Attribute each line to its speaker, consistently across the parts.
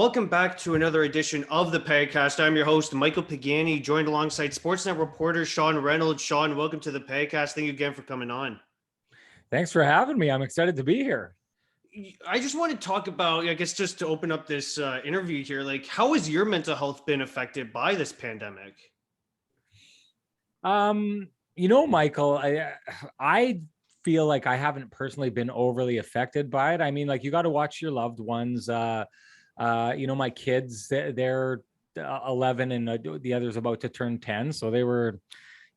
Speaker 1: Welcome back to another edition of the Pagcast. I'm your host, Michael Pagani, joined alongside Sportsnet reporter Sean Reynolds. Sean, welcome to the Pagcast. Thank you again for coming on.
Speaker 2: Thanks for having me. I'm excited to be here.
Speaker 1: I just want to talk about, I guess, just to open up this interview here, like, how has your mental health been affected by this pandemic?
Speaker 2: Michael, I feel like I haven't personally been overly affected by it. I mean, like, you got to watch your loved ones. My kids, they're 11 and the other's about to turn 10. So they were,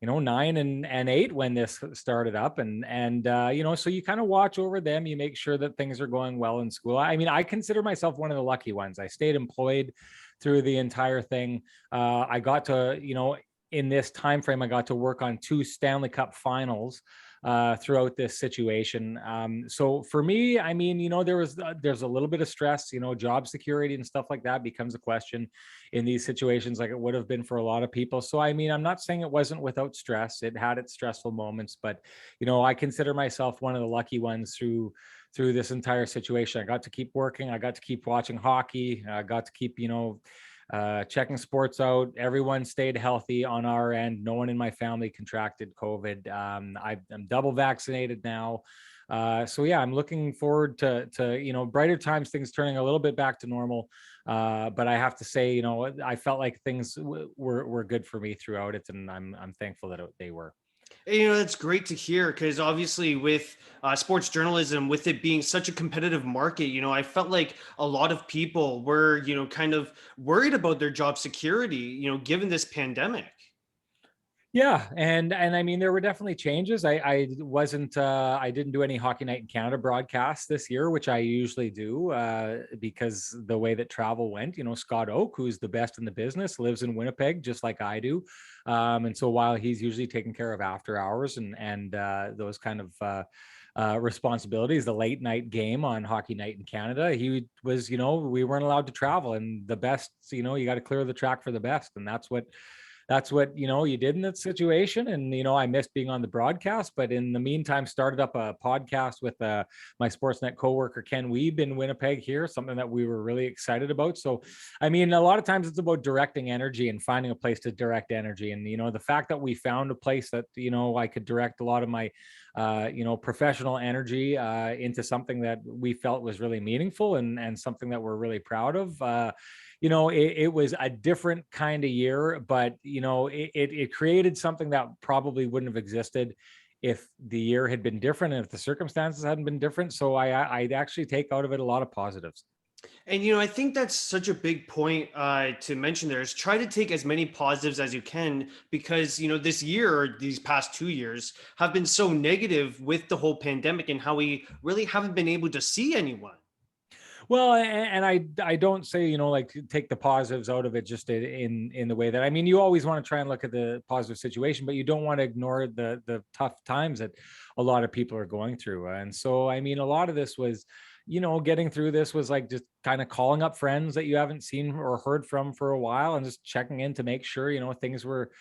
Speaker 2: 9 and 8 when this started up. And so you kind of watch over them. You make sure that things are going well in school. I mean, I consider myself one of the lucky ones. I stayed employed through the entire thing. I got to, in this time frame, I got to work on 2 Stanley Cup finals throughout this situation. So for me, I mean, there's a little bit of stress, job security and stuff like that becomes a question in these situations, like it would have been for a lot of people. So, I mean, I'm not saying it wasn't without stress. It had its stressful moments, but, I consider myself one of the lucky ones through this entire situation. I got to keep working. I got to keep watching hockey. I got to keep, checking sports out. Everyone stayed healthy on our end. No one in my family contracted COVID. I'm double vaccinated now. So yeah, I'm looking forward to brighter times, things turning a little bit back to normal. But I have to say, I felt like things were good for me throughout it, and I'm thankful that they were.
Speaker 1: That's great to hear, because obviously with sports journalism, with it being such a competitive market, I felt like a lot of people were, kind of worried about their job security, given this pandemic.
Speaker 2: Yeah, and I mean, there were definitely changes. I didn't do any Hockey Night in Canada broadcasts this year, which I usually do, because the way that travel went. Scott Oak, who's the best in the business, lives in Winnipeg just like I do, and so while he's usually taking care of after hours and those kind of responsibilities, the late night game on Hockey Night in Canada, he was, we weren't allowed to travel, and the best, you got to clear the track for the best, and that's what you did in that situation. And I missed being on the broadcast, but in the meantime started up a podcast with my Sportsnet coworker Ken Weeb in Winnipeg here, something that we were really excited about. So I mean, a lot of times it's about directing energy and finding a place to direct energy, and the fact that we found a place that I could direct a lot of my professional energy into something that we felt was really meaningful and something that we're really proud of. It was a different kind of year, but it created something that probably wouldn't have existed if the year had been different and if the circumstances hadn't been different. So I'd actually take out of it a lot of positives.
Speaker 1: And I think that's such a big point to mention there, is try to take as many positives as you can, because this year, or these past 2 years, have been so negative with the whole pandemic and how we really haven't been able to see anyone.
Speaker 2: Well, and I don't say, like, take the positives out of it just in the way that, I mean, you always want to try and look at the positive situation, but you don't want to ignore the tough times that a lot of people are going through. And so, I mean, a lot of this was, getting through this was like just kind of calling up friends that you haven't seen or heard from for a while and just checking in to make sure, things were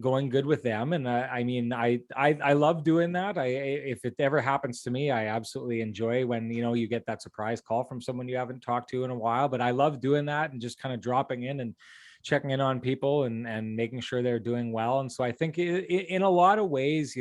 Speaker 2: going good with them. And I mean, I love doing that. If it ever happens to me, I absolutely enjoy when you get that surprise call from someone you haven't talked to in a while. But I love doing that and just kind of dropping in and checking in on people and making sure they're doing well. And so I think in a lot of ways,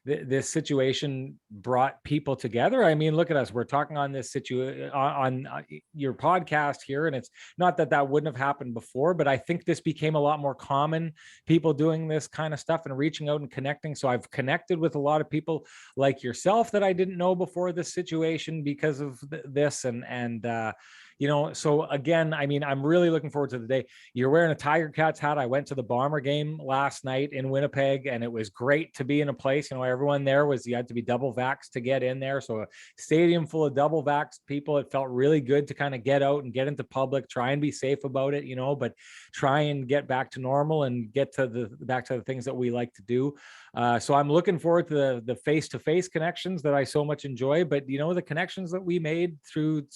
Speaker 2: this situation brought people together. I mean, look at us. We're talking on this situation on your podcast here, and it's not that wouldn't have happened before, but I think this became a lot more common, people doing this kind of stuff and reaching out and connecting. So I've connected with a lot of people like yourself that I didn't know before this situation because of this. So again, I mean, I'm really looking forward to the day. You're wearing a Tiger Cats hat. I went to the Bomber game last night in Winnipeg, and it was great to be in a place, everyone there you had to be double vaxxed to get in there. So a stadium full of double vaxxed people. It felt really good to kind of get out and get into public, try and be safe about it, but try and get back to normal and get back to the things that we like to do. So I'm looking forward to the face-to-face connections that I so much enjoy, but the connections that we made through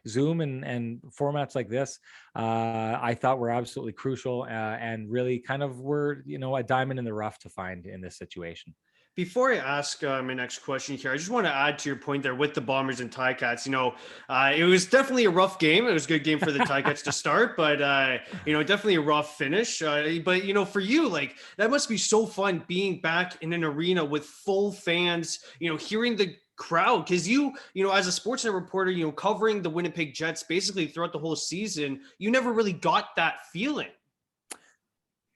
Speaker 2: Zoom and formats like this, I thought were absolutely crucial and really kind of were a diamond in the rough to find in this situation.
Speaker 1: Before I ask my next question here, I just want to add to your point there with the Bombers and Ticats. It was definitely a rough game. It was a good game for the Ticats to start, but definitely a rough finish. But for you, like that must be so fun being back in an arena with full fans. Hearing the crowd, because as a Sportsnet reporter, covering the Winnipeg Jets basically throughout the whole season, you never really got that feeling.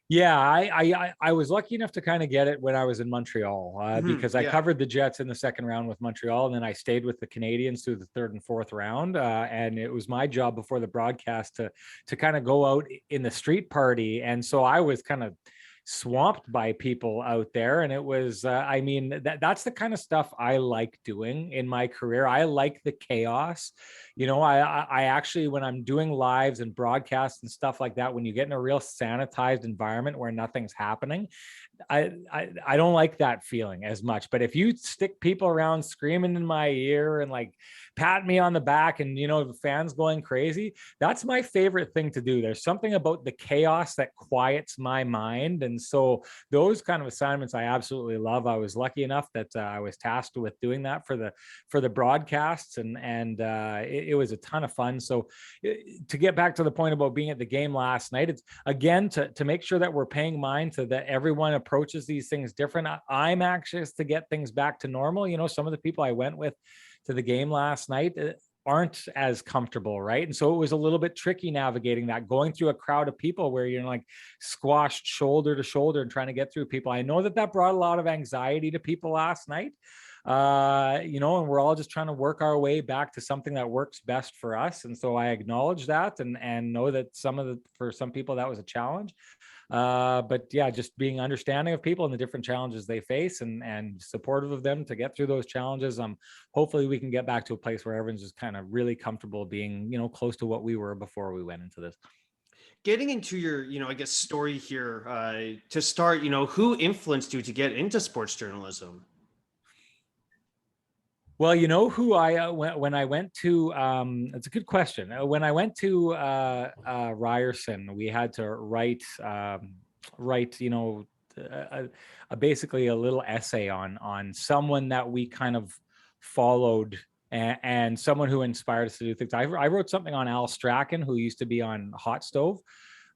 Speaker 2: Yeah, I was lucky enough to kind of get it when I was in Montreal, because I covered the Jets in the second round with Montreal, and then I stayed with the Canadians through the third and fourth round. And it was my job before the broadcast to kind of go out in the street party, and so I was kind of swamped by people out there, and it was that's the kind of stuff I like doing in my career. I like the chaos. I actually, when I'm doing lives and broadcasts and stuff like that, when you get in a real sanitized environment where nothing's happening, I don't like that feeling as much. But if you stick people around screaming in my ear and like pat me on the back and the fans going crazy, that's my favorite thing to do. There's something about the chaos that quiets my mind, and so those kind of assignments I absolutely love. I was lucky enough that I was tasked with doing that for the broadcasts, and it was a ton of fun. So to get back to the point about being at the game last night, it's again to make sure that we're paying mind to that everyone approaches these things different. I'm anxious to get things back to normal. Some of the people I went with to the game last night aren't as comfortable, right? And so it was a little bit tricky navigating that, going through a crowd of people where you're like squashed shoulder to shoulder and trying to get through people. I know that brought a lot of anxiety to people last night, and we're all just trying to work our way back to something that works best for us. And so I acknowledge that and know that for some people that was a challenge. But yeah, just being understanding of people and the different challenges they face and supportive of them to get through those challenges. Hopefully we can get back to a place where everyone's just kind of really comfortable being, close to what we were before we went into this.
Speaker 1: Getting into your, I guess, story here to start, who influenced you to get into sports journalism?
Speaker 2: Well, who when I went to, it's a good question. When I went to Ryerson, we had to write, basically a little essay on someone that we kind of followed and someone who inspired us to do things. I wrote something on Al Strachan, who used to be on Hot Stove.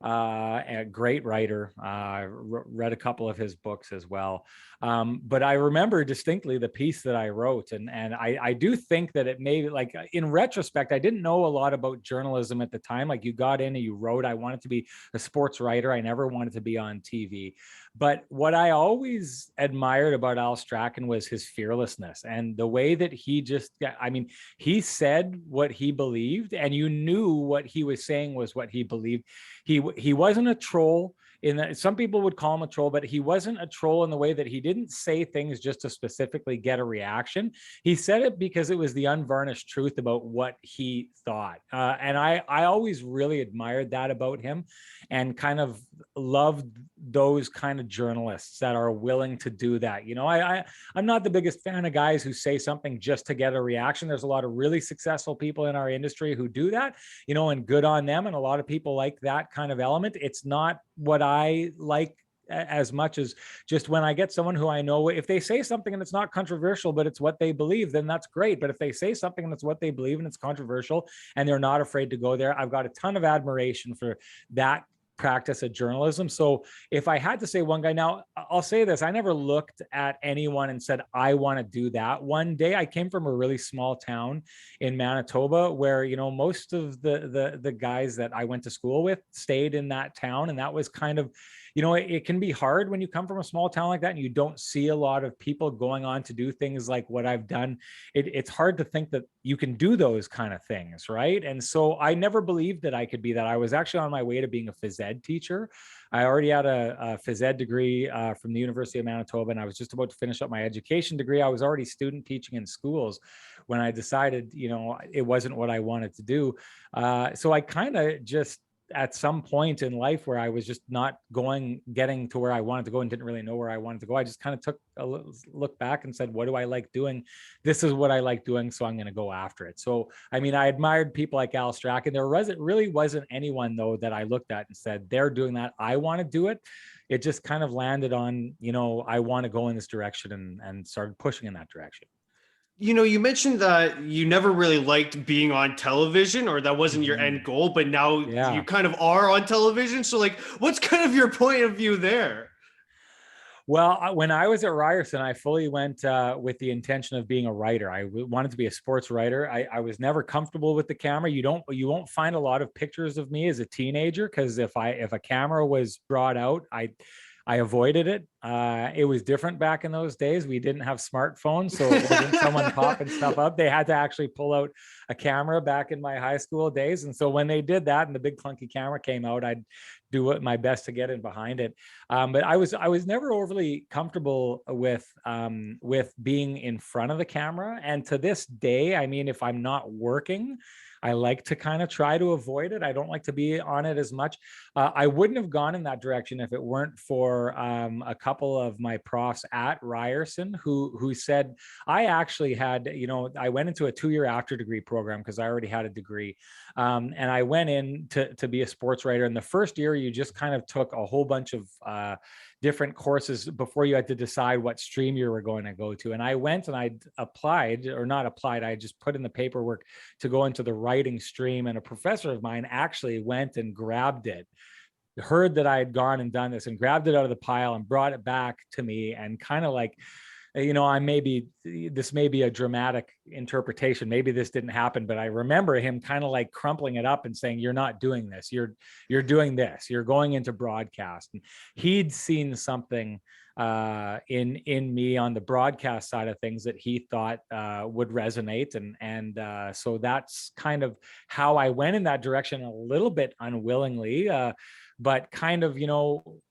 Speaker 2: A great writer. Read a couple of his books as well. But I remember distinctly the piece that I wrote, and I do think that it may, like, in retrospect, I didn't know a lot about journalism at the time. Like, you got in and you wrote. I wanted to be a sports writer. I never wanted to be on TV. But what I always admired about Al Strachan was his fearlessness and the way that he said what he believed, and you knew what he was saying was what he believed. He wasn't a troll. Some people would call him a troll, but he wasn't a troll in the way that he didn't say things just to specifically get a reaction. He said it because it was the unvarnished truth about what he thought. And I always really admired that about him, and kind of loved those kind of journalists that are willing to do that. I'm not the biggest fan of guys who say something just to get a reaction. There's a lot of really successful people in our industry who do that, and good on them. And a lot of people like that kind of element. It's not what I like as much as just when I get someone who I know, if they say something and it's not controversial, but it's what they believe, then that's great. But if they say something and it's what they believe and it's controversial and they're not afraid to go there, I've got a ton of admiration for that practice of journalism. So if I had to say one guy, now I'll say this, I never looked at anyone and said, I want to do that one day. I came from a really small town in Manitoba where, most of the guys that I went to school with stayed in that town. And that was kind of, it can be hard when you come from a small town like that and you don't see a lot of people going on to do things like what I've done. It's hard to think that you can do those kind of things, right? And so I never believed that I could be that. I was actually on my way to being a phys ed teacher. I already had a phys ed degree from the University of Manitoba, and I was just about to finish up my education degree. I was already student teaching in schools when I decided, it wasn't what I wanted to do. So I kind of just at some point in life where I was just not getting to where I wanted to go and didn't really know where I wanted to go. I just kind of took a look back and said, what do I like doing? This is what I like doing, so I'm going to go after it. So, I mean, I admired people like Al Strachan. It really wasn't anyone though that I looked at and said, they're doing that, I want to do it. It just kind of landed on, I want to go in this direction, and started pushing in that direction.
Speaker 1: You mentioned that you never really liked being on television, or that wasn't your end goal, but now you
Speaker 2: Yeah.
Speaker 1: kind of are on television. So like, what's kind of your point of view there?
Speaker 2: Well, when I was at Ryerson, I fully went with the intention of being a writer. I wanted to be a sports writer. I was never comfortable with the camera. You won't find a lot of pictures of me as a teenager, because if a camera was brought out, I avoided it. It was different back in those days. We didn't have smartphones, so it wasn't someone popping stuff up. They had to actually pull out a camera back in my high school days. And so when they did that and the big clunky camera came out, I'd do my best to get in behind it. But I was never overly comfortable with being in front of the camera. And to this day, I mean, if I'm not working, I like to kind of try to avoid it. I don't like to be on it as much. I wouldn't have gone in that direction if it weren't for a couple of my profs at Ryerson who said, I actually had, I went into a 2-year after degree program because I already had a degree. And I went in to be a sports writer. And the first year, you just kind of took a whole bunch of different courses before you had to decide what stream you were going to go to. And I went and I applied, or not applied, I just put in the paperwork to go into the writing stream. And a professor of mine actually went and grabbed it, heard that I had gone and done this, and grabbed it out of the pile and brought it back to me, and kind of like, this may be a dramatic interpretation. Maybe this didn't happen, but I remember him kind of like crumpling it up and saying, you're not doing this. You're doing this. You're going into broadcast. And he'd seen something in me on the broadcast side of things that he thought would resonate. And so that's kind of how I went in that direction, a little bit unwillingly, but kind of,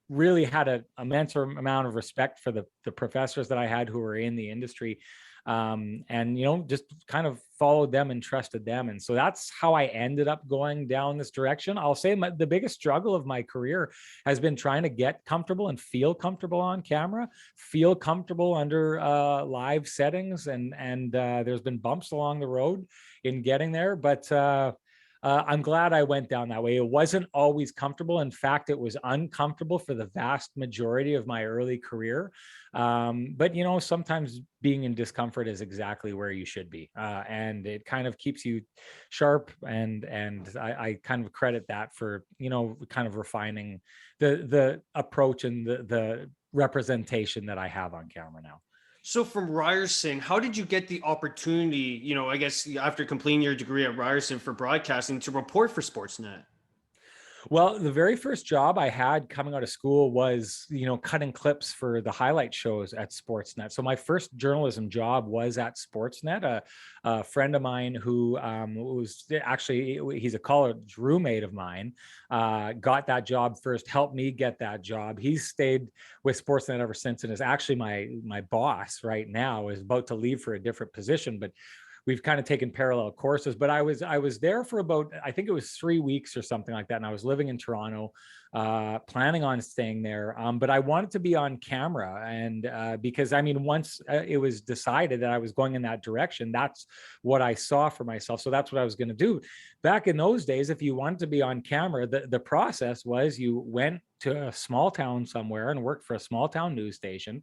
Speaker 2: really had an immense amount of respect for the professors that I had who were in the industry, and just kind of followed them and trusted them. And so that's how I ended up going down this direction. I'll say the biggest struggle of my career has been trying to get comfortable and feel comfortable on camera, feel comfortable under live settings, and there's been bumps along the road in getting there, but I'm glad I went down that way. It wasn't always comfortable. In fact, it was uncomfortable for the vast majority of my early career. But sometimes being in discomfort is exactly where you should be, and it kind of keeps you sharp. And I kind of credit that for kind of refining the approach and the representation that I have on camera now.
Speaker 1: So from Ryerson, how did you get the opportunity, I guess after completing your degree at Ryerson for broadcasting, to report for Sportsnet?
Speaker 2: Well, the very first job I had coming out of school was, cutting clips for the highlight shows at Sportsnet. So my first journalism job was at Sportsnet. A friend of mine who was actually, he's a college roommate of mine, got that job first, helped me get that job. He's stayed with Sportsnet ever since, and is actually my boss right now, is about to leave for a different position, but we've kind of taken parallel courses. But I was there for about, I think it was 3 weeks or something like that. And I was living in Toronto, planning on staying there. But I wanted to be on camera. And because once it was decided that I was going in that direction, that's what I saw for myself. So that's what I was going to do. Back in those days, if you wanted to be on camera, the process was you went to a small town somewhere and worked for a small town news station.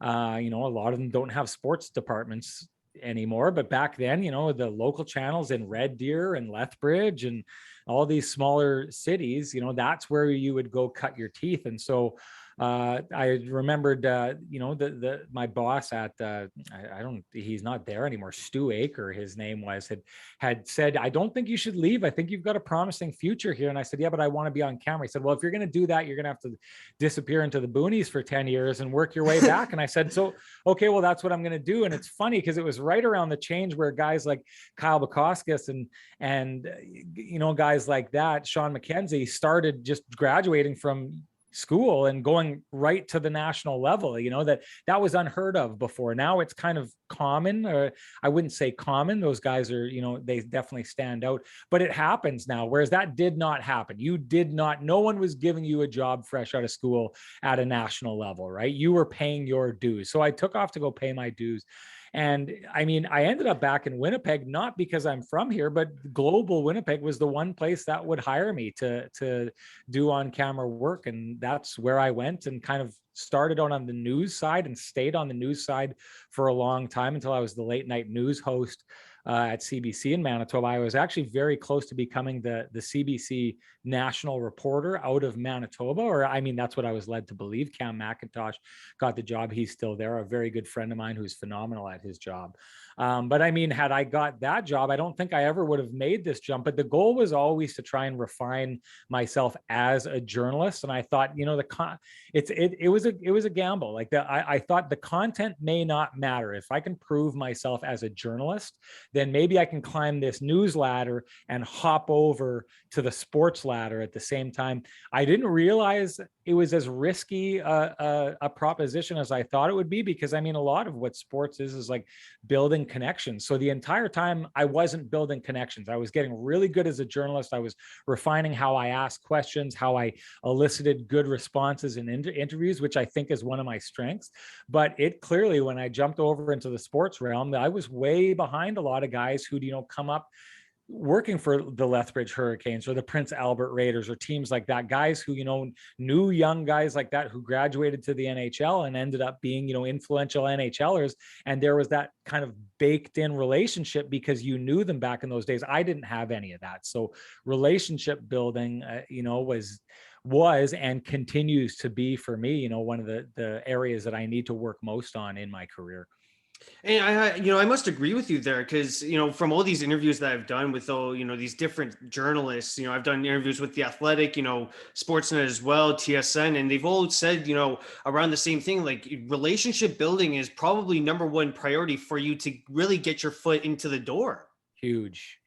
Speaker 2: A lot of them don't have sports departments anymore, but back then, the local channels in Red Deer and Lethbridge and all these smaller cities, that's where you would go cut your teeth. And so I remembered, my boss at, he's not there anymore, Stu Aker, his name was, had said, I don't think you should leave. I think you've got a promising future here. And I said, yeah, but I want to be on camera. He said, well, if you're going to do that, you're going to have to disappear into the boonies for 10 years and work your way back. And I said, so, okay, well, that's what I'm going to do. And it's funny because it was right around the change where guys like Kyle Bukauskas and guys like that, Sean McKenzie, started just graduating from school and going right to the national level, that was unheard of before. Now it's kind of common, or I wouldn't say common. Those guys are, they definitely stand out, but it happens now. Whereas that did not happen. No one was giving you a job fresh out of school at a national level, right? You were paying your dues. So I took off to go pay my dues. And I mean, I ended up back in Winnipeg, not because I'm from here, but global Winnipeg was the one place that would hire me to do on-camera work. And that's where I went and kind of started on the news side and stayed on the news side for a long time until I was the late night news host at CBC in Manitoba. I was actually very close to becoming the CBC national reporter out of Manitoba, or I mean, that's what I was led to believe. Cam McIntosh got the job. He's still there, a very good friend of mine who's phenomenal at his job. But I mean, had I got that job, I don't think I ever would have made this jump. But the goal was always to try and refine myself as a journalist. And I thought, it was a gamble. Like I thought the content may not matter. If I can prove myself as a journalist, then maybe I can climb this news ladder and hop over to the sports ladder at the same time. I didn't realize it was as risky a proposition as I thought it would be, because I mean, a lot of what sports is like building connections. So the entire time I wasn't building connections. I was getting really good as a journalist. I was refining how I asked questions, how I elicited good responses in interviews, which I think is one of my strengths. But it clearly, when I jumped over into the sports realm, I was way behind a lot of guys who'd, come up working for the Lethbridge Hurricanes or the Prince Albert Raiders or teams like that, guys who, knew young guys like that who graduated to the NHL and ended up being, influential NHLers. And there was that kind of baked in relationship because you knew them back in those days. I didn't have any of that. So relationship building, was and continues to be for me, one of the areas that I need to work most on in my career.
Speaker 1: And I must agree with you there, because, from all these interviews that I've done with all, these different journalists, I've done interviews with The Athletic, Sportsnet as well, TSN, and they've all said, around the same thing, like relationship building is probably number one priority for you to really get your foot into the door.
Speaker 2: Huge.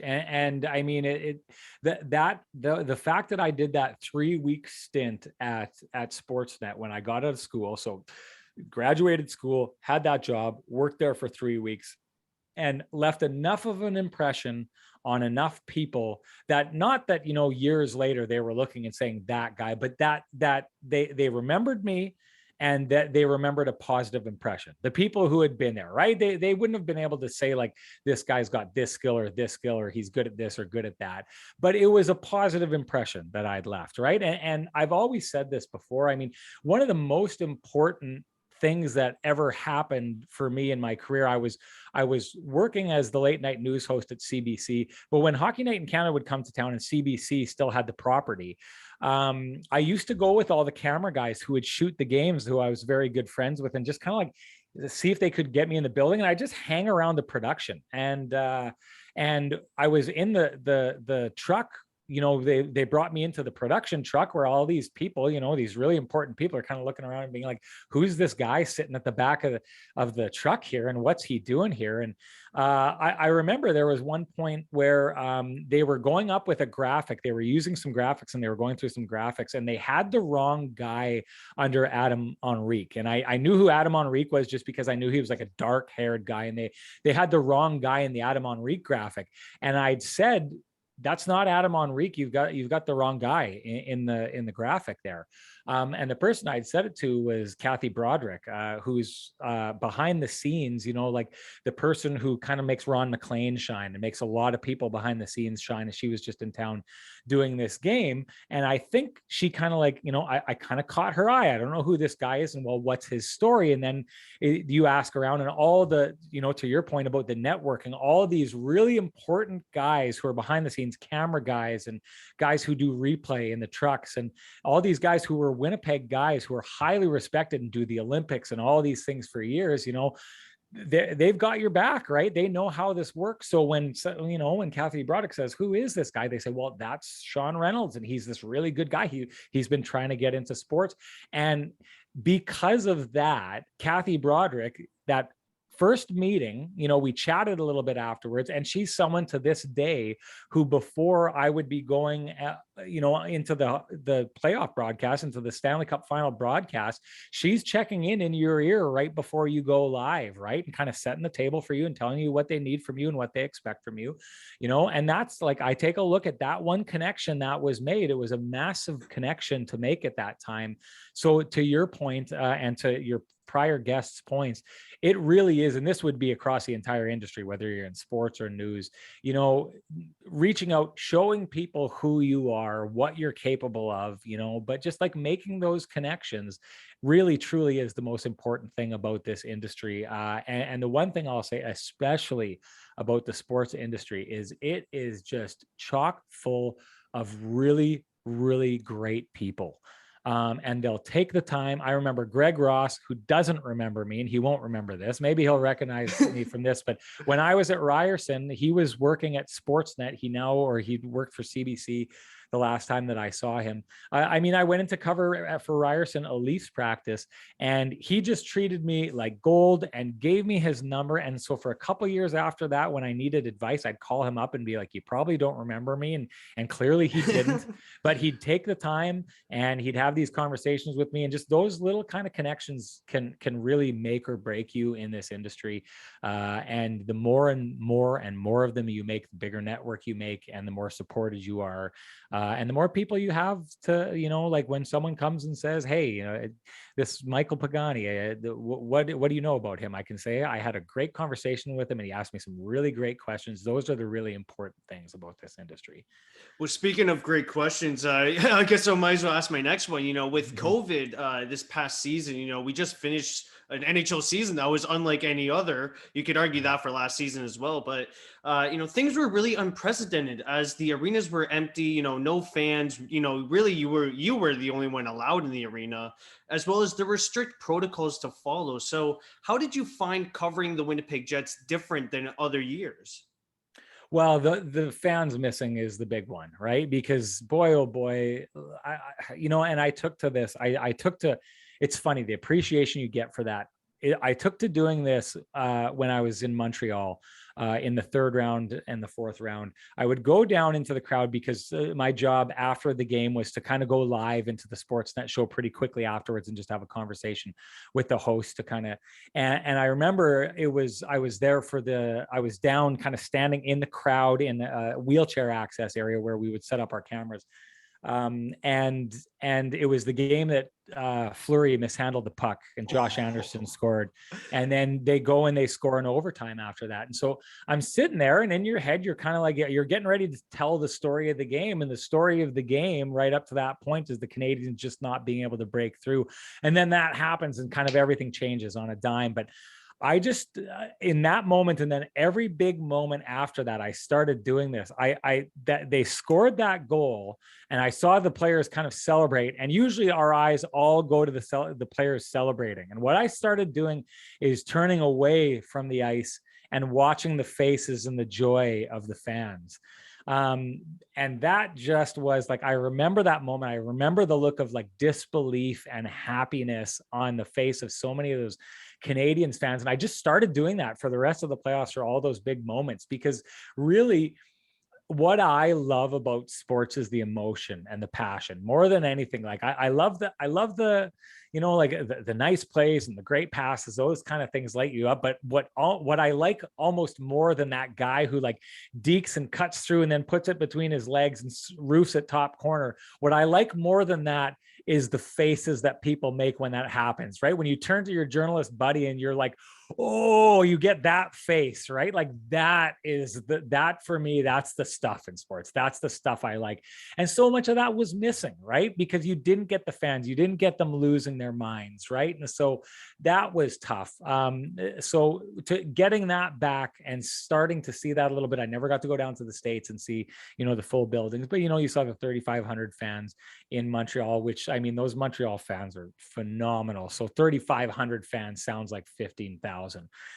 Speaker 2: And I mean, the fact that I did that 3-week stint at Sportsnet when I got out of school, so graduated school, had that job, worked there for 3 weeks, and left enough of an impression on enough people that not that, years later they were looking and saying that guy, but that they remembered me, and that they remembered a positive impression. The people who had been there, right? They wouldn't have been able to say like, this guy's got this skill or he's good at this or good at that. But it was a positive impression that I'd left, right? And I've always said this before. I mean, one of the most important things that ever happened for me in my career, I was working as the late night news host at CBC, but when Hockey Night in Canada would come to town and CBC still had the property, I used to go with all the camera guys who would shoot the games, who I was very good friends with, and just kind of like see if they could get me in the building. And I just hang around the production. And I was in the truck. They brought me into the production truck where all these people, these really important people are kind of looking around and being like, who's this guy sitting at the back of the truck here? And what's he doing here? And I remember there was one point where they were going up with a graphic. They were using some graphics and they were going through some graphics, and they had the wrong guy under Adam Henrique. And I knew who Adam Henrique was just because I knew he was like a dark haired guy, and they had the wrong guy in the Adam Henrique graphic. And I'd said, that's not Adam Henrique. You've got the wrong guy in the graphic there. And the person I'd said it to was Kathy Broderick, who's behind the scenes, like the person who kind of makes Ron McLean shine and makes a lot of people behind the scenes shine. And she was just in town doing this game. And I think she kind of like, I kind of caught her eye. I don't know who this guy is, and well, what's his story? And then you ask around, and all the, to your point about the networking, all of these really important guys who are behind the scenes, camera guys and guys who do replay in the trucks, and all these guys who were Winnipeg guys who are highly respected and do the Olympics and all these things for years, they've got your back, right? They know how this works. So when Kathy Broderick says, who is this guy? They say, well, that's Sean Reynolds, and he's this really good guy. He's been trying to get into sports. And because of that, Kathy Broderick, that first meeting, we chatted a little bit afterwards, and she's someone to this day who, before I would be going into the playoff broadcast, into the Stanley Cup final broadcast, she's checking in your ear right before you go live, right? And kind of setting the table for you and telling you what they need from you and what they expect from you, and that's like, I take a look at that one connection that was made. It was a massive connection to make at that time. So to your point, and to your prior guests' points, it really is, and this would be across the entire industry, whether you're in sports or news, reaching out, showing people who you are, what you're capable of, but just like making those connections really truly is the most important thing about this industry. And the one thing I'll say, especially about the sports industry, is it is just chock full of really, really great people. And they'll take the time. I remember Greg Ross, who doesn't remember me, and he won't remember this. Maybe he'll recognize me from this, but when I was at Ryerson, he was working at Sportsnet. He'd worked for CBC the last time that I saw him. I went into cover for Ryerson a Leafs practice, and he just treated me like gold and gave me his number. And so for a couple of years after that, when I needed advice, I'd call him up and be like, you probably don't remember me. And clearly he didn't, but he'd take the time and he'd have these conversations with me. And just those little kind of connections can really make or break you in this industry. And the more and more of them you make, the bigger network you make, and the more supported you are. And the more people you have to, like when someone comes and says, hey, this Michael Pagani, what do you know about him? I can say, I had a great conversation with him and he asked me some really great questions. Those are the really important things about this industry.
Speaker 1: Well, speaking of great questions, I guess I might as well ask my next one. With COVID this past season, we just finished an NHL season that was unlike any other. You could argue that for last season as well, but things were really unprecedented as the arenas were empty. No fans. Really, you were the only one allowed in the arena, as well as there were strict protocols to follow. So, how did you find covering the Winnipeg Jets different than other years?
Speaker 2: Well, the fans missing is the big one, right? Because boy, oh boy, and I took to this. It's funny, the appreciation you get for that. I took to doing this when I was in Montreal in the third round and the fourth round. I would go down into the crowd because my job after the game was to kind of go live into the Sportsnet show pretty quickly afterwards and just have a conversation with the host to kind of, and I remember I was down kind of standing in the crowd in a wheelchair access area where we would set up our cameras. And it was the game that Fleury mishandled the puck and Josh Anderson scored, and then they go and they score in overtime after that. And so I'm sitting there, and in your head you're kind of like, you're getting ready to tell the story of the game, and the story of the game right up to that point is the Canadians just not being able to break through, and then that happens and kind of everything changes on a dime. But I just, in that moment, and then every big moment after that, I started doing this. That they scored that goal, and I saw the players kind of celebrate. And usually our eyes all go to the players celebrating. And what I started doing is turning away from the ice and watching the faces and the joy of the fans. And that just was like, I remember that moment. I remember the look of like disbelief and happiness on the face of so many of those Canadians fans. And I just started doing that for the rest of the playoffs, for all those big moments, because really what I love about sports is the emotion and the passion more than anything. Like I love the, like the nice plays and the great passes, those kind of things light you up. But what I like almost more than that guy who like dekes and cuts through and then puts it between his legs and roofs at top corner, what I like more than that is the faces that people make when that happens, right? When you turn to your journalist buddy and you're like, oh, you get that face, right? Like that for me, that's the stuff in sports. That's the stuff I like. And so much of that was missing, right? Because you didn't get the fans, you didn't get them losing their minds, right? And so that was tough. So to getting that back and starting to see that a little bit, I never got to go down to the States and see, the full buildings, but you saw the 3,500 fans in Montreal, which, I mean, those Montreal fans are phenomenal. So 3,500 fans sounds like 15,000.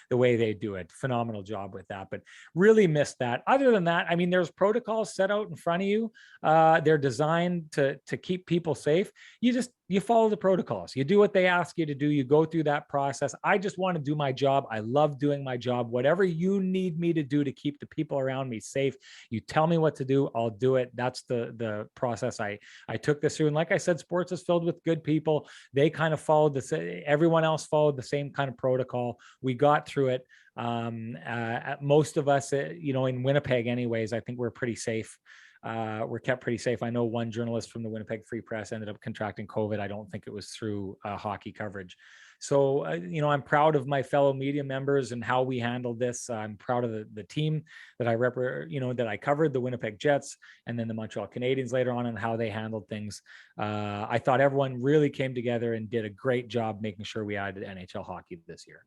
Speaker 2: The way they do it, phenomenal job with that, but really missed that. Other than that, I mean, there's protocols set out in front of you. They're designed to keep people safe. You just you follow the protocols. You do what they ask you to do. You go through that process. I just want to do my job. I love doing my job. Whatever you need me to do to keep the people around me safe, you tell me what to do, I'll do it. That's the process I took this through. And like I said, sports is filled with good people. They kind of followed everyone else followed the same kind of protocol. We got through it. Most of us, in Winnipeg anyways, I think we're pretty safe. We're kept pretty safe. I know one journalist from the Winnipeg Free Press ended up contracting COVID. I don't think it was through hockey coverage. So, I'm proud of my fellow media members and how we handled this. I'm proud of the team that that I covered, the Winnipeg Jets, and then the Montreal Canadiens later on, and how they handled things. I thought everyone really came together and did a great job making sure we added NHL hockey this year.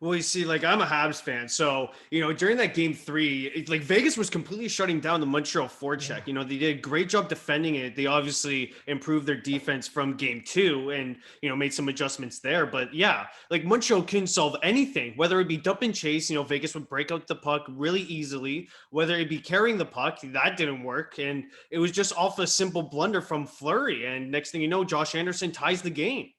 Speaker 1: Well, you see, like I'm a Habs fan, so during that game 3, like Vegas was completely shutting down the Montreal forecheck. They did a great job defending it. They obviously improved their defense from game 2, and made some adjustments there. But yeah, like Montreal couldn't solve anything. Whether it be dump and chase, Vegas would break out the puck really easily. Whether it be carrying the puck, that didn't work, and it was just off a simple blunder from Fleury. And next thing you know, Josh Anderson ties the game.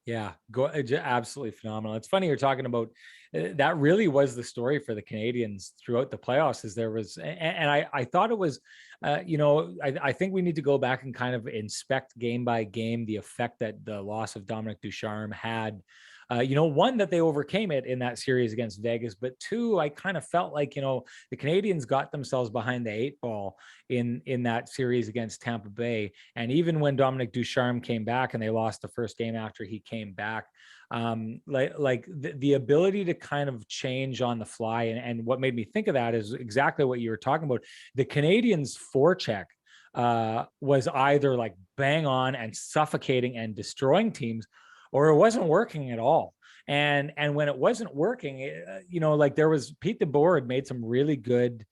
Speaker 2: Yeah. Absolutely phenomenal. It's funny you're talking about that. Really was the story for the Canadians throughout the playoffs. Is there was, and I thought it was, I think we need to go back and kind of inspect game by game the effect that the loss of Dominic Ducharme had. One, that they overcame it in that series against Vegas, but two, I kind of felt like, the Canadians got themselves behind the 8 ball in that series against Tampa Bay. And even when Dominic Ducharme came back and they lost the first game after he came back, the ability to kind of change on the fly. And what made me think of that is exactly what you were talking about. The Canadians' forecheck was either like bang on and suffocating and destroying teams, or it wasn't working at all. And when it wasn't working, there was Pete DeBoer had made some really good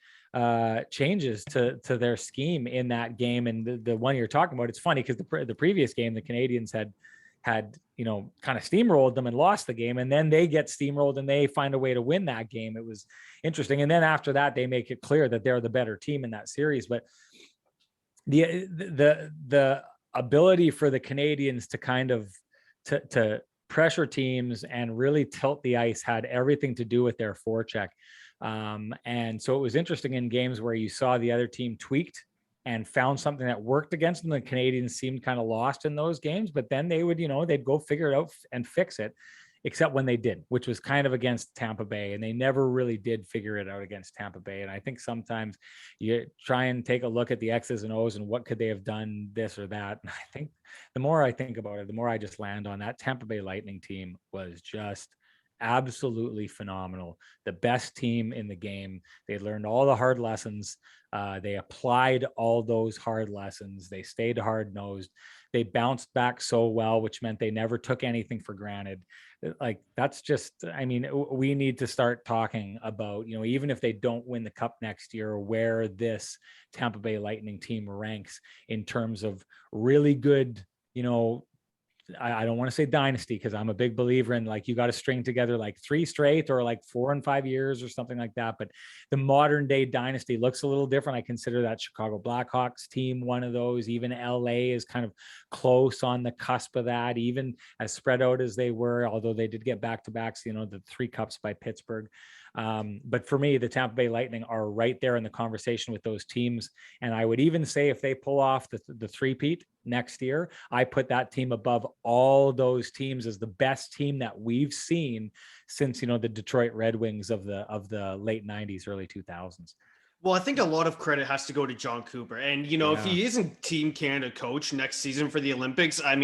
Speaker 2: changes to their scheme in that game. And the one you're talking about, it's funny because the previous game, the Canadians had kind of steamrolled them and lost the game, and then they get steamrolled and they find a way to win that game. It was interesting. And then after that, they make it clear that they're the better team in that series. But the ability for the Canadians to kind of to pressure teams and really tilt the ice had everything to do with their forecheck. And so it was interesting in games where you saw the other team tweaked and found something that worked against them. The Canadians seemed kind of lost in those games, but then they would, they'd go figure it out and fix it, except when they did, which was kind of against Tampa Bay. And they never really did figure it out against Tampa Bay. And I think sometimes you try and take a look at the X's and O's and what could they have done this or that. And I think the more I think about it, the more I just land on that Tampa Bay Lightning team was just absolutely phenomenal. The best team in the game. They learned all the hard lessons. They applied all those hard lessons. They stayed hard-nosed. They bounced back so well, which meant they never took anything for granted. Like, that's just, we need to start talking about, even if they don't win the cup next year, where this Tampa Bay Lightning team ranks in terms of really good, I don't want to say dynasty, because I'm a big believer in, like, you got to string together like 3 straight or like 4 and 5 years or something like that. But the modern day dynasty looks a little different. I consider that Chicago Blackhawks team one of those. Even LA is kind of close on the cusp of that, even as spread out as they were, although they did get back-to-backs, the 3 cups by Pittsburgh. But for me, the Tampa Bay Lightning are right there in the conversation with those teams. And I would even say if they pull off the three-peat next year, I put that team above all those teams as the best team that we've seen since, the Detroit Red Wings of the late 90s, early 2000s.
Speaker 1: Well, I think a lot of credit has to go to John Cooper. And, if he isn't Team Canada coach next season for the Olympics, I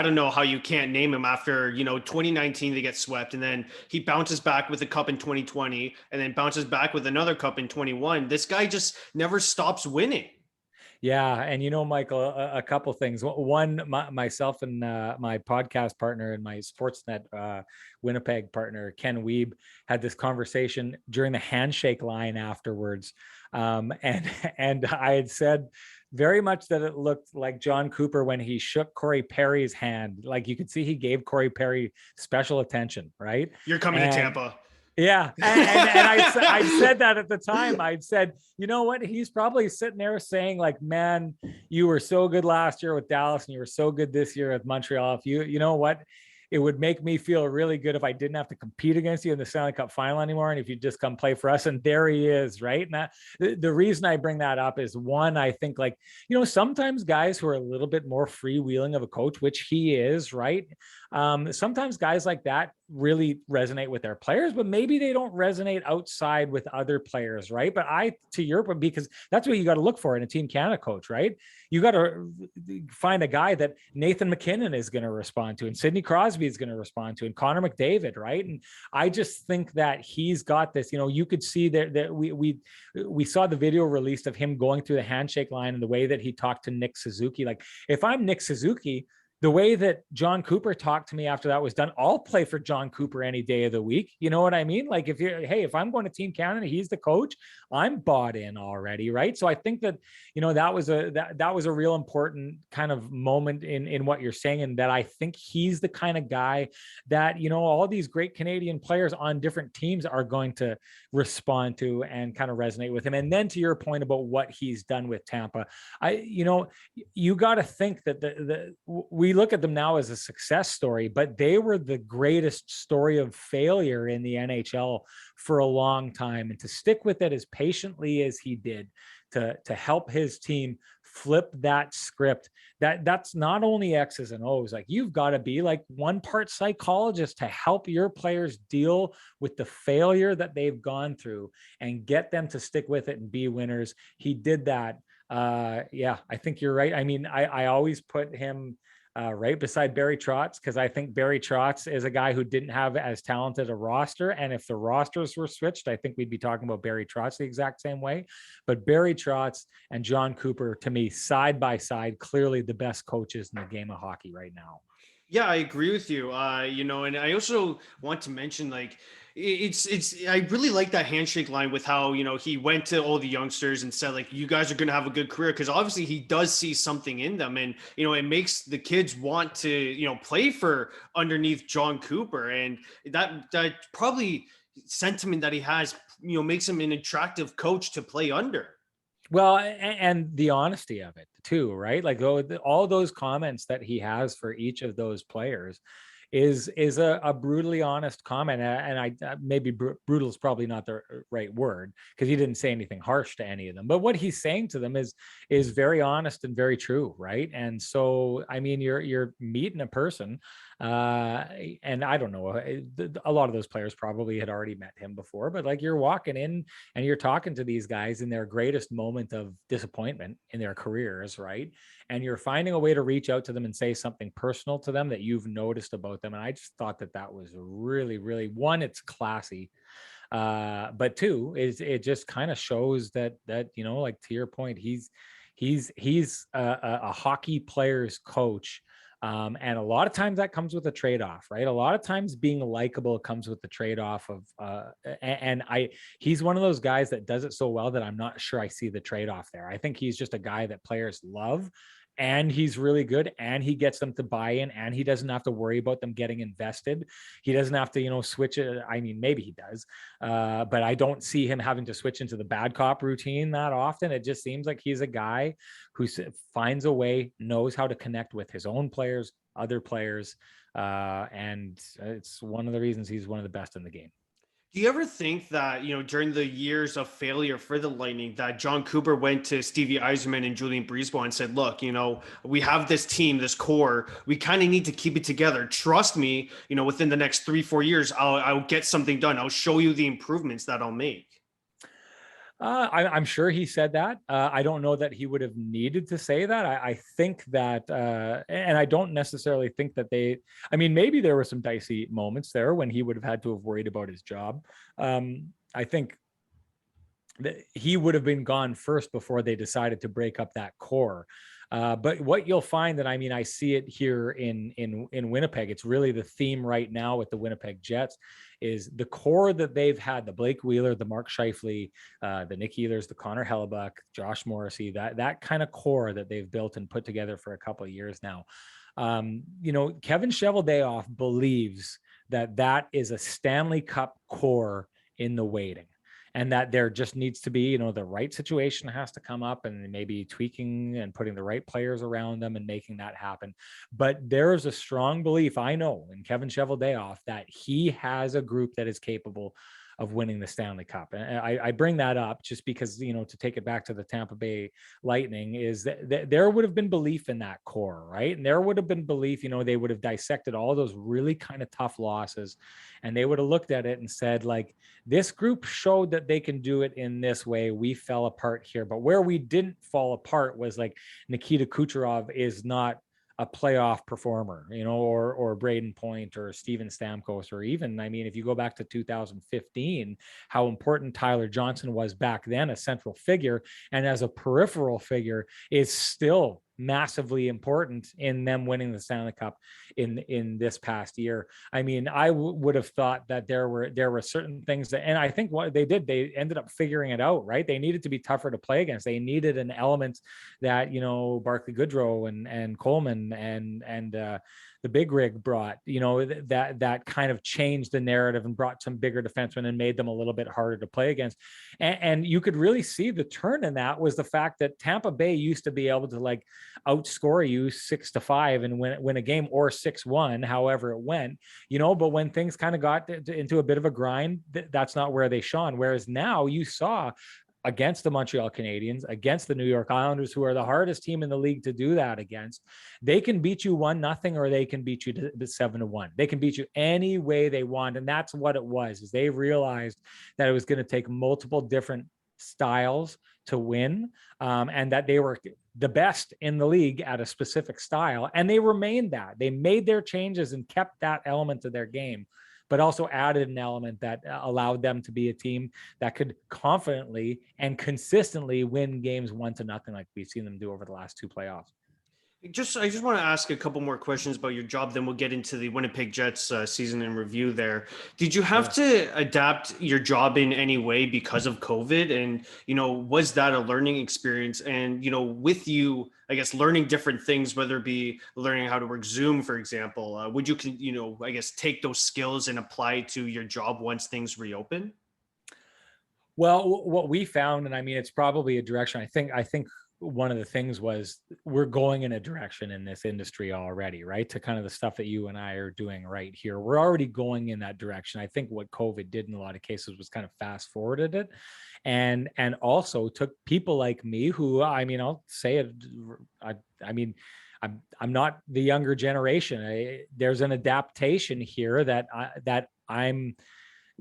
Speaker 1: don't know how you can't name him after, 2019, they get swept. And then he bounces back with a cup in 2020 and then bounces back with another cup in 21. This guy just never stops winning.
Speaker 2: Yeah. And, Michael, a couple things. One, myself and my podcast partner and my Sportsnet Winnipeg partner, Ken Wiebe, had this conversation during the handshake line afterwards. And I had said very much that it looked like John Cooper when he shook Corey Perry's hand. Like, you could see he gave Corey Perry special attention, right?
Speaker 1: You're coming to Tampa.
Speaker 2: Yeah. And I said that at the time. I'd said, you know what? He's probably sitting there saying like, man, you were so good last year with Dallas and you were so good this year with Montreal. If you know what? It would make me feel really good if I didn't have to compete against you in the Stanley Cup final anymore. And if you just come play for us, and there he is, right? And the reason I bring that up is one, I think like, sometimes guys who are a little bit more freewheeling of a coach, which he is, right? Sometimes guys like that really resonate with their players, but maybe they don't resonate outside with other players, right? But to your point, because that's what you got to look for in a Team Canada coach, right? You got to find a guy that Nathan McKinnon is going to respond to, and Sidney Crosby is going to respond to, and Connor McDavid, right? And I just think that he's got this. You could see that we saw the video released of him going through the handshake line and the way that he talked to Nick Suzuki. Like, if I'm Nick Suzuki, the way that John Cooper talked to me after that was done, I'll play for John Cooper any day of the week. You know what I mean? Like, if I'm going to Team Canada, he's the coach, I'm bought in already, right? So I think that, that was a real important kind of moment in what you're saying, and that I think he's the kind of guy that, all these great Canadian players on different teams are going to respond to and kind of resonate with him. And then to your point about what he's done with Tampa, you got to think that we look at them now as a success story, but they were the greatest story of failure in the NHL for a long time. And to stick with it as patiently as he did, to help his team flip that script, that's not only X's and O's. Like, you've got to be like one part psychologist to help your players deal with the failure that they've gone through and get them to stick with it and be winners. He did that. Yeah, I think you're right. I mean, I always put him right beside Barry Trotz, because I think Barry Trotz is a guy who didn't have as talented a roster. And if the rosters were switched, I think we'd be talking about Barry Trotz the exact same way. But Barry Trotz and John Cooper, to me, side by side, clearly the best coaches in the game of hockey right now.
Speaker 1: Yeah, I agree with you. And I also want to mention, like, I really like that handshake line with how, he went to all the youngsters and said, like, you guys are going to have a good career, because obviously he does see something in them, and, it makes the kids want to, play for underneath John Cooper. And that probably sentiment that he has, makes him an attractive coach to play under.
Speaker 2: Well, and the honesty of it too, right? Like, all those comments that he has for each of those players is a brutally honest comment. And I maybe brutal is probably not the right word, because he didn't say anything harsh to any of them. But what he's saying to them is very honest and very true, right? And so, I mean, you're meeting a person, and I don't know, a lot of those players probably had already met him before, but like, you're walking in and you're talking to these guys in their greatest moment of disappointment in their careers, right? And you're finding a way to reach out to them and say something personal to them that you've noticed about them. And I just thought that was really, really, one, it's classy. But two, is it just kind of shows that, like, to your point, he's a hockey player's coach. And a lot of times that comes with a trade-off, right? A lot of times being likable comes with the trade-off of, he's one of those guys that does it so well that I'm not sure I see the trade-off there. I think he's just a guy that players love, and he's really good, and he gets them to buy in, and he doesn't have to worry about them getting invested. He doesn't have to, switch it. I mean, maybe he does, but I don't see him having to switch into the bad cop routine that often. It just seems like he's a guy who finds a way, knows how to connect with his own players, other players, and it's one of the reasons he's one of the best in the game.
Speaker 1: Do you ever think that, during the years of failure for the Lightning, that John Cooper went to Stevie Yzerman and Julian Breezeball and said, look, we have this team, this core, we kind of need to keep it together. Trust me, within the next 3-4 years, I'll get something done. I'll show you the improvements that I'll make.
Speaker 2: I'm sure he said that. I don't know that he would have needed to say that. I think that, and I don't necessarily think that I mean, maybe there were some dicey moments there when he would have had to have worried about his job. I think that he would have been gone first before they decided to break up that core. But what you'll find, that, I mean, I see it here in Winnipeg. It's really the theme right now with the Winnipeg Jets, is the core that they've had: the Blake Wheeler, the Mark Scheifele, the Nick Ehlers, the Connor Hellebuck, Josh Morrissey, that kind of core that they've built and put together for a couple of years now. Kevin Cheveldayoff believes that is a Stanley Cup core in the waiting. And that there just needs to be, the right situation has to come up, and maybe tweaking and putting the right players around them and making that happen. But there's a strong belief, I know, in Kevin Cheveldayoff, that he has a group that is capable of winning the Stanley Cup. And I bring that up just because, to take it back to the Tampa Bay Lightning, is that there would have been belief in that core, right? And there would have been belief, they would have dissected all those really kind of tough losses, and they would have looked at it and said, like, this group showed that they can do it in this way. We fell apart here. But where we didn't fall apart was, like, Nikita Kucherov is not a playoff performer, or Braden Point or Steven Stamkos, or even, if you go back to 2015, how important Tyler Johnson was back then, a central figure, and as a peripheral figure is still massively important in them winning the Stanley Cup in this past year. I would have thought that there were certain things that, and I think what they did, they ended up figuring it out, right? They needed to be tougher to play against. They needed an element that, Barclay Goodrow and Coleman and the big rig brought, that kind of changed the narrative and brought some bigger defensemen and made them a little bit harder to play against. And you could really see the turn in that was the fact that Tampa Bay used to be able to, like, outscore you 6-5 and win a game, or 6-1, however it went, but when things kind of got into a bit of a grind, that's not where they shone. Whereas now you saw against the Montreal Canadiens, against the New York Islanders, who are the hardest team in the league to do that against, they can beat you 1-0, or they can beat you 7-1. They can beat you any way they want. And that's what it was, is they realized that it was going to take multiple different styles to win, and that they were the best in the league at a specific style. And they remained that. They made their changes and kept that element of their game, but also added an element that allowed them to be a team that could confidently and consistently win games 1-0, like we've seen them do over the last two playoffs.
Speaker 1: I just want to ask a couple more questions about your job, then we'll get into the Winnipeg Jets season in review there. Did you have to adapt your job in any way because of COVID? And, was that a learning experience? And, with you, I guess, learning different things, whether it be learning how to work Zoom, for example, would you, I guess, take those skills and apply to your job once things reopen?
Speaker 2: Well, what we found, and it's probably a direction, I think one of the things was, we're going in a direction in this industry already, right? To kind of the stuff that you and I are doing right here. We're already going in that direction. I think what COVID did in a lot of cases was kind of fast forwarded it, and also took people like me who, I'll say it, I'm not the younger generation. There's an adaptation here that I'm,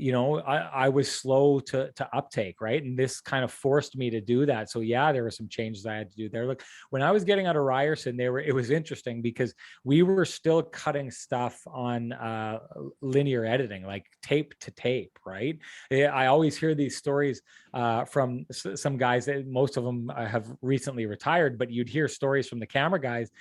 Speaker 2: I was slow to uptake, right? And this kind of forced me to do that. So yeah, there were some changes I had to do there. Look, when I was getting out of Ryerson, it was interesting because we were still cutting stuff on linear editing, like tape to tape, right? I always hear these stories from some guys, that most of them have recently retired, but you'd hear stories from the camera guys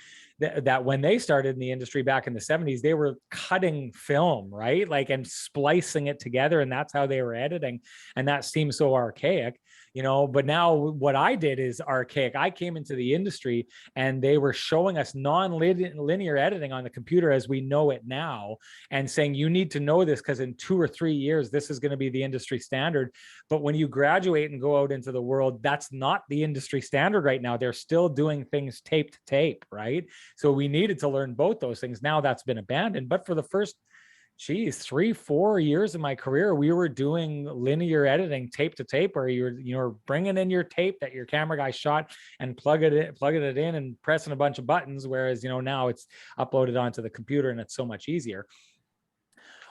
Speaker 2: that when they started in the industry back in the 70s, they were cutting film, right? Like, and splicing it together. And that's how they were editing. And that seems so archaic, but now what I did is archaic. I came into the industry and they were showing us non-linear editing on the computer as we know it now, and saying, you need to know this because in 2 or 3 years, this is going to be the industry standard. But when you graduate and go out into the world, that's not the industry standard right now. They're still doing things tape to tape, right? So we needed to learn both those things. Now that's been abandoned. But for the first 3-4 years of my career, we were doing linear editing, tape to tape, where you're bringing in your tape that your camera guy shot and plugging it in and pressing a bunch of buttons. Whereas, now it's uploaded onto the computer and it's so much easier.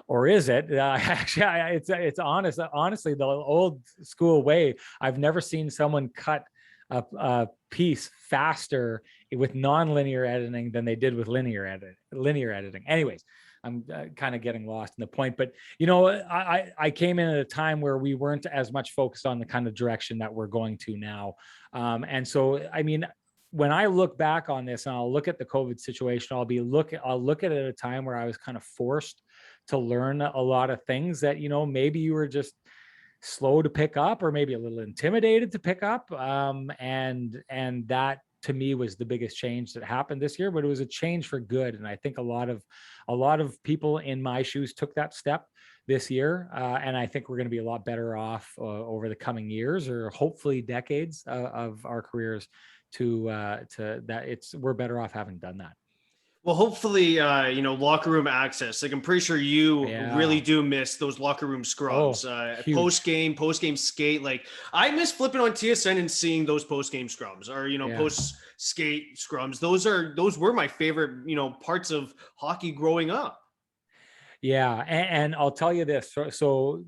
Speaker 2: Or is it? Actually, it's honestly, the old school way. I've never seen someone cut a piece faster with non-linear editing than they did with linear editing. Anyways, I'm kind of getting lost in the point, but I came in at a time where we weren't as much focused on the kind of direction that we're going to now. And so, when I look back on this and I'll look at the COVID situation, I'll look at it at a time where I was kind of forced to learn a lot of things that, maybe you were just slow to pick up, or maybe a little intimidated to pick up. And that to me was the biggest change that happened this year, but it was a change for good. And I think a lot of people in my shoes took that step this year. And I think we're going to be a lot better off over the coming years, or hopefully decades of our careers to that we're better off having done that.
Speaker 1: Well, hopefully, locker room access. Like, I'm pretty sure you really do miss those locker room scrums. Post game skate. Like, I miss flipping on TSN and seeing those post game scrums, or post skate scrums. Those were my favorite parts of hockey growing up.
Speaker 2: Yeah, and I'll tell you this. So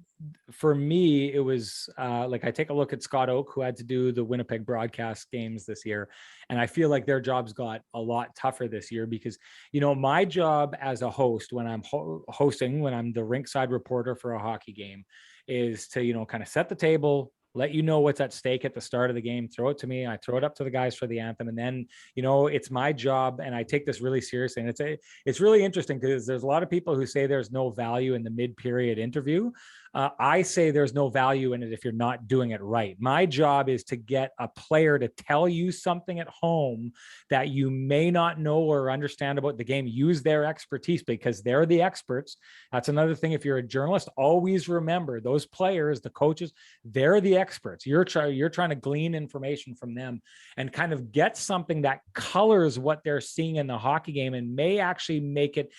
Speaker 2: for me, it was like, I take a look at Scott Oak, who had to do the Winnipeg broadcast games this year, and I feel like their jobs got a lot tougher this year because, my job as a host, when I'm hosting, when I'm the rinkside reporter for a hockey game, is to, kind of set the table, let you know what's at stake at the start of the game, throw it to me, I throw it up to the guys for the anthem. And then, it's my job, and I take this really seriously. And it's really interesting because there's a lot of people who say there's no value in the mid-period interview. I say there's no value in it if you're not doing it right. My job is to get a player to tell you something at home that you may not know or understand about the game. Use their expertise because they're the experts. That's another thing. If you're a journalist, always remember those players, the coaches, they're the experts. You're trying to glean information from them and kind of get something that colors what they're seeing in the hockey game and may actually make it,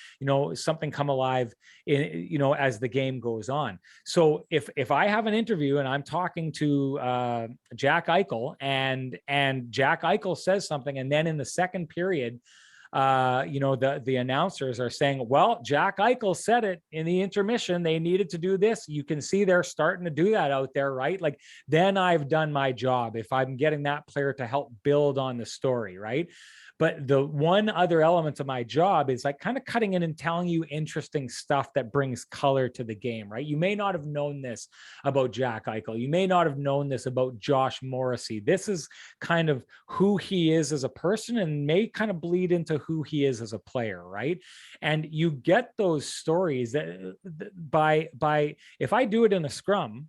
Speaker 2: something come alive as the game goes on. So if I have an interview and I'm talking to Jack Eichel and Jack Eichel says something, and then in the second period, the announcers are saying, well, Jack Eichel said it in the intermission, they needed to do this. You can see they're starting to do that out there, right? Like, then I've done my job if I'm getting that player to help build on the story, right? But the one other element of my job is like kind of cutting in and telling you interesting stuff that brings color to the game, right? You may not have known this about Jack Eichel. You may not have known this about Josh Morrissey. This is kind of who he is as a person and may kind of bleed into who he is as a player, right? And you get those stories that by if I do it in a scrum,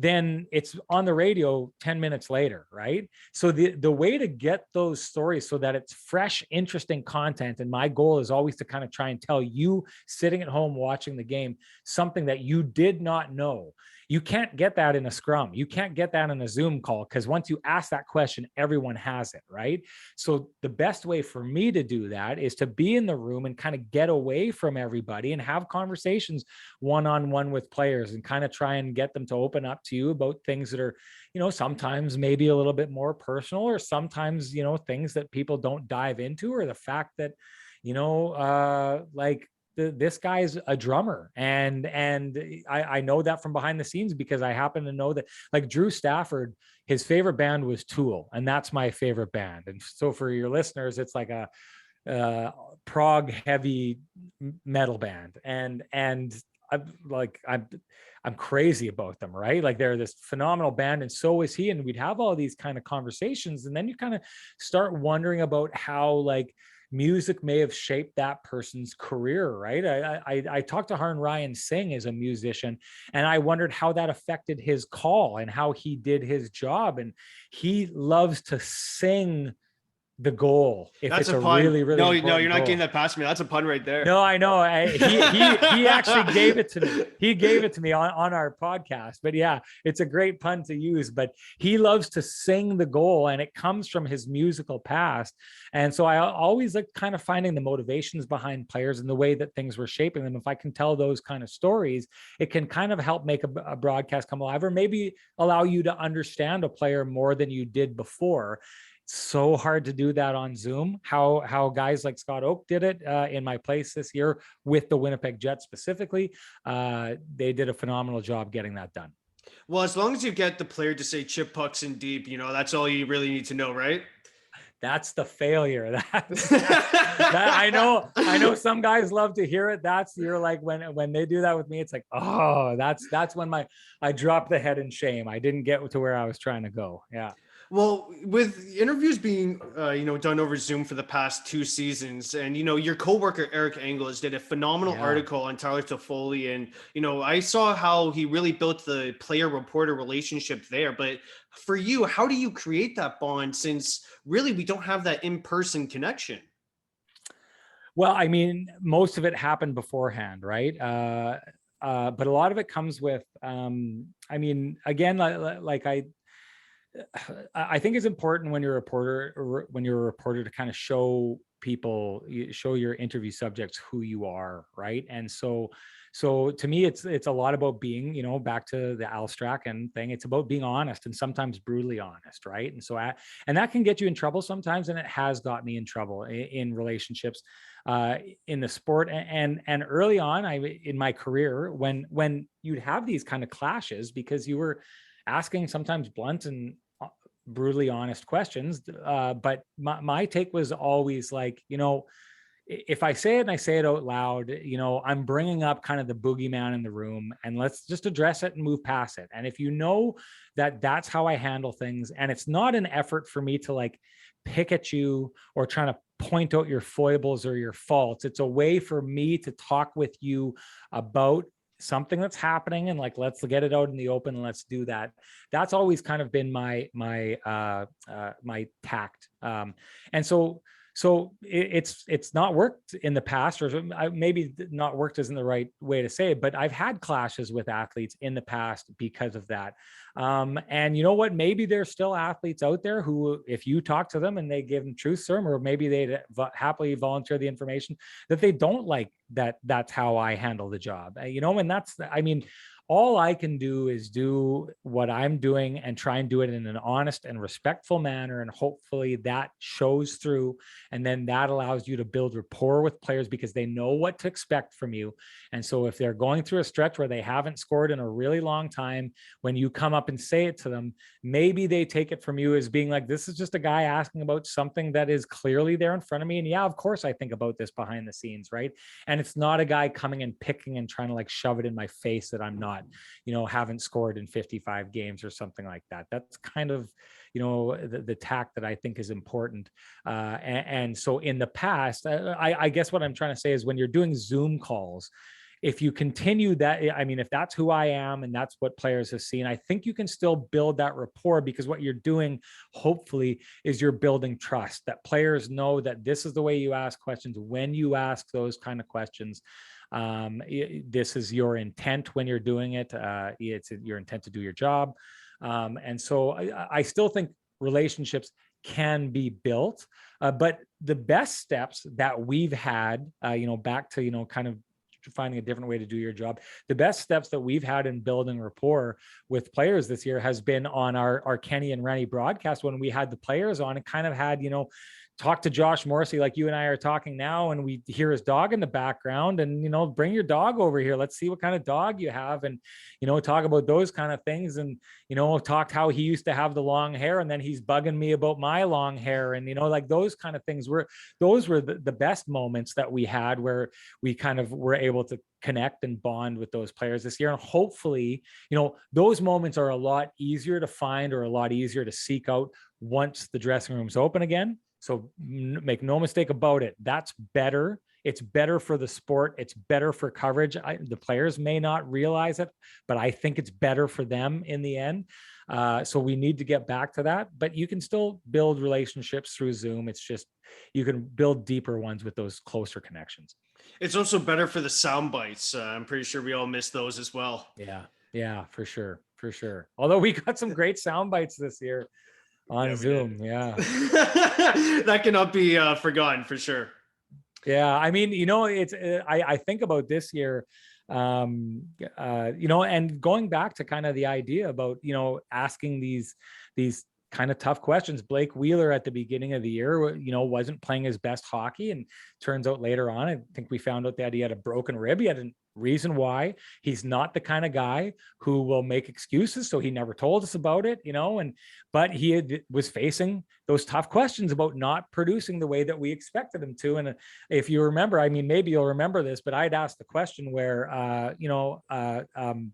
Speaker 2: then it's on the radio 10 minutes later, right? So the way to get those stories so that it's fresh, interesting content, and my goal is always to kind of try and tell you sitting at home watching the game something that you did not know. You can't get that in a scrum. You can't get that in a Zoom call because once you ask that question, everyone has it, right? So the best way for me to do that is to be in the room and kind of get away from everybody and have conversations one-on-one with players and kind of try and get them to open up to you about things that are, sometimes maybe a little bit more personal, or sometimes, things that people don't dive into, or the fact that, this guy's a drummer, and I know that from behind the scenes because I happen to know that, like, Drew Stafford, his favorite band was Tool, and that's my favorite band. And so for your listeners, it's like a prog heavy metal band, and I'm crazy about them, right? Like, they're this phenomenal band, and so is he. And we'd have all these kind of conversations, and then you kind of start wondering about how, like, music may have shaped that person's career, right? I talked to Harn Ryan Singh as a musician, and I wondered how that affected his call and how he did his job. And he loves to sing the goal. If
Speaker 1: That's
Speaker 2: it's
Speaker 1: a pun.
Speaker 2: Really, really
Speaker 1: no, you're not
Speaker 2: goal.
Speaker 1: getting that past me. That's a pun right there.
Speaker 2: No, I know. He actually gave it to me. He gave it to me on our podcast. But yeah, it's a great pun to use. But he loves to sing the goal, and it comes from his musical past. And so I always like kind of finding the motivations behind players and the way that things were shaping them. If I can tell those kind of stories, it can kind of help make a broadcast come alive, or maybe allow you to understand a player more than you did before. So hard to do that on Zoom. How guys like Scott Oak did it in my place this year with the Winnipeg Jets specifically. They did a phenomenal job getting that done.
Speaker 1: Well, as long as you get the player to say chip pucks in deep, that's all you really need to know, right?
Speaker 2: That's the failure. That I know some guys love to hear it. You're like, when they do that with me, it's like, oh, that's when I drop the head in shame. I didn't get to where I was trying to go. Yeah.
Speaker 1: Well, with interviews being, done over Zoom for the past 2 seasons, and your coworker Eric Engels did a phenomenal
Speaker 2: Yeah.
Speaker 1: article on Tyler Toffoli, and I saw how he really built the player-reporter relationship there. But for you, how do you create that bond since really we don't have that in-person connection?
Speaker 2: Well, I mean, most of it happened beforehand, right? But a lot of it comes with, I mean, again, like I think it's important when you're a reporter, or when you're a reporter, to kind of show people, show your interview subjects who you are, right? And so to me, it's a lot about being, back to the Al Strachan thing. It's about being honest, and sometimes brutally honest, right? And that can get you in trouble sometimes, and it has got me in trouble in relationships, in the sport, and early on, in my career, when you'd have these kind of clashes because you were asking sometimes blunt and brutally honest questions. But my take was always like, if I say it and I say it out loud, I'm bringing up kind of the boogeyman in the room, and let's just address it and move past it. And if you know that that's how I handle things, and it's not an effort for me to like pick at you or trying to point out your foibles or your faults, it's a way for me to talk with you about something that's happening, and like, let's get it out in the open and let's do that. That's always kind of been my tact. And so it's not worked in the past, or maybe not worked isn't the right way to say it, but I've had clashes with athletes in the past because of that. And you know what? Maybe there's still athletes out there who, if you talk to them and they give them truth serum, or maybe they'd happily volunteer the information, that they don't like that's how I handle the job. And I mean, all I can do is do what I'm doing and try and do it in an honest and respectful manner. And hopefully that shows through. And then that allows you to build rapport with players because they know what to expect from you. And so if they're going through a stretch where they haven't scored in a really long time, when you come up and say it to them, maybe they take it from you as being like, this is just a guy asking about something that is clearly there in front of me. And yeah, of course I think about this behind the scenes, right? And it's not a guy coming and picking and trying to like shove it in my face that I'm not, haven't scored in 55 games or something like that. That's kind of, the tact that I think is important. And so in the past, I guess what I'm trying to say is when you're doing Zoom calls, if you continue that, I mean, if that's who I am and that's what players have seen, I think you can still build that rapport, because what you're doing, hopefully, is you're building trust, that players know that this is the way you ask questions. When you ask those kind of questions, this is your intent when you're doing it. It's your intent to do your job. And so I still think relationships can be built, but the best steps that we've had, back to, kind of finding a different way to do your job. The best steps that we've had in building rapport with players this year has been on our Kenny and Rennie broadcast, when we had the players on and kind of had, talk to Josh Morrissey like you and I are talking now, and we hear his dog in the background, and bring your dog over here, let's see what kind of dog you have, and talk about those kind of things, and talked how he used to have the long hair and then he's bugging me about my long hair, and like those kind of things those were the best moments that we had, where we kind of were able to connect and bond with those players this year. And hopefully, those moments are a lot easier to find, or a lot easier to seek out once the dressing room's open again. So make no mistake about it, that's better. It's better for the sport. It's better for coverage. The players may not realize it, but I think it's better for them in the end. So we need to get back to that, but you can still build relationships through Zoom. It's just, you can build deeper ones with those closer connections.
Speaker 1: It's also better for the sound bites. I'm pretty sure we all miss those as well.
Speaker 2: Yeah, for sure. Although we got some great sound bites this year on Zoom. Yeah.
Speaker 1: That cannot be forgotten for sure.
Speaker 2: Yeah. I mean, it's, I think about this year, and going back to kind of the idea about, asking these kind of tough questions. Blake Wheeler at the beginning of the year, wasn't playing his best hockey, and turns out later on, I think we found out that he had a broken rib. He had an Reason why: he's not the kind of guy who will make excuses. So he never told us about it, but was facing those tough questions about not producing the way that we expected him to. And if you remember, I mean, maybe you'll remember this, but I'd asked the question where,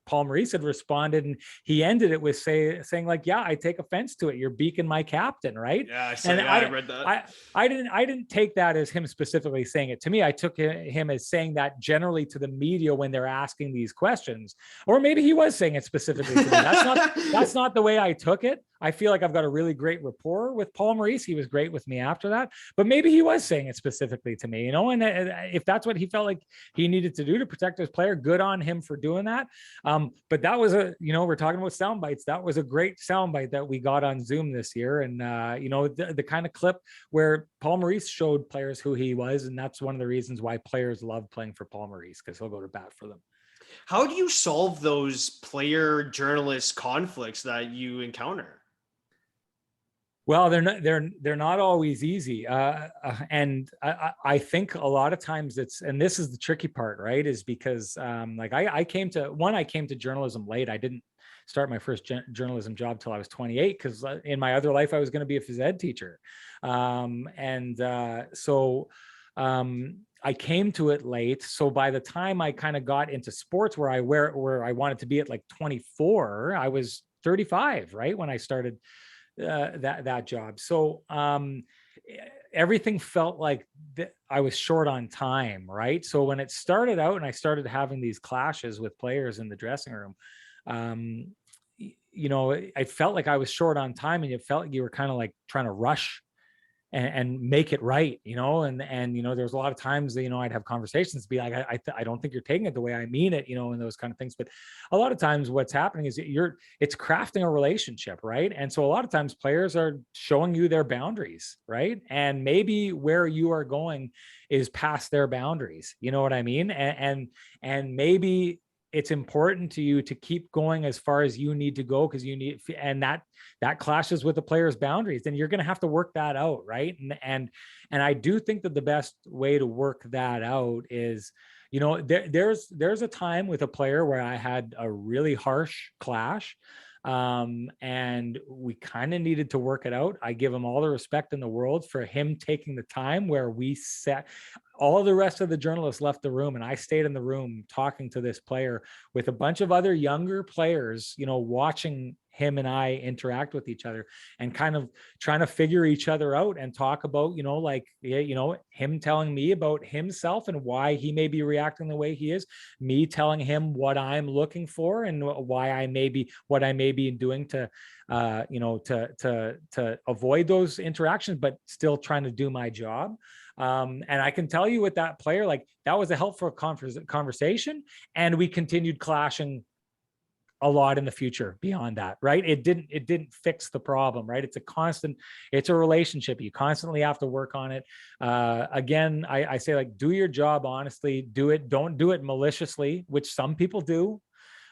Speaker 2: Paul Maurice had responded, and he ended it with saying like, yeah, I take offense to it. You're beaking my captain, right?
Speaker 1: Yeah,
Speaker 2: I
Speaker 1: read that.
Speaker 2: I didn't take that as him specifically saying it to me. I took him as saying that generally to the media when they're asking these questions, or maybe he was saying it specifically to me. That's not the way I took it. I feel like I've got a really great rapport with Paul Maurice. He was great with me after that, but maybe he was saying it specifically to me, and if that's what he felt like he needed to do to protect his player, good on him for doing that. But that was we're talking about sound bites. That was a great sound bite that we got on Zoom this year. And, the kind of clip where Paul Maurice showed players who he was. And that's one of the reasons why players love playing for Paul Maurice, because he'll go to bat for them.
Speaker 1: How do you solve those player journalist conflicts that you encounter?
Speaker 2: Well, they're not always easy, and I think a lot of times and this is the tricky part, right? Is because I came to journalism late. I didn't start my first journalism job till I was 28, because in my other life I was going to be a phys ed teacher, so I came to it late. So by the time I kind of got into sports, where I wanted to be at like 24, I was 35, right, when I started that job. So everything felt like I was short on time, right? So when it started out and I started having these clashes with players in the dressing room, I felt like I was short on time, and you felt like you were kind of like trying to rush and make it right, and there was a lot of times that, I'd have conversations, be like, I don't think you're taking it the way I mean it, and those kind of things. But a lot of times what's happening is it's crafting a relationship, right? And so a lot of times players are showing you their boundaries, right? And maybe where you are going is past their boundaries, you know what I mean? And maybe it's important to you to keep going as far as you need to go, because and that clashes with the player's boundaries, then you're going to have to work that out, right? And I do think that the best way to work that out is, there's a time with a player where I had a really harsh clash, and we kind of needed to work it out. I give him all the respect in the world for him taking the time where all of the rest of the journalists left the room, and I stayed in the room talking to this player with a bunch of other younger players, watching him and I interact with each other and kind of trying to figure each other out and talk about, him telling me about himself and why he may be reacting the way he is, me telling him what I'm looking for and what I may be doing to avoid those interactions, but still trying to do my job. And I can tell you with that player, like, that was a helpful conversation, and we continued clashing a lot in the future beyond that, right? It didn't fix the problem, right? It's a relationship. You constantly have to work on it. Again, I say, like, do your job honestly, don't do it maliciously, which some people do.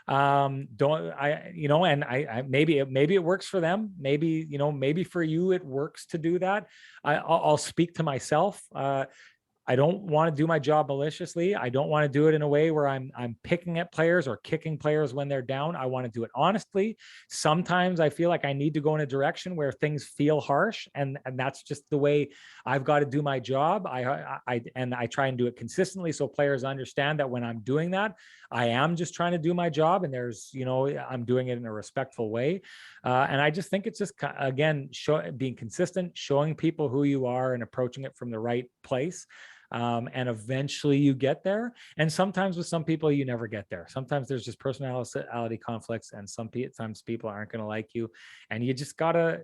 Speaker 2: Maybe it works for them. Maybe for you, it works to do that. I'll speak to myself. I don't want to do my job maliciously. I don't want to do it in a way where I'm picking at players or kicking players when they're down. I want to do it honestly. Sometimes I feel like I need to go in a direction where things feel harsh, and that's just the way I've got to do my job. I try and do it consistently, so players understand that when I'm doing that, I am just trying to do my job, and I'm doing it in a respectful way. And I just think it's just, again, being consistent, showing people who you are and approaching it from the right place. And eventually you get there. And sometimes with some people, you never get there. Sometimes there's just personality conflicts, and sometimes people aren't going to like you. And you gotta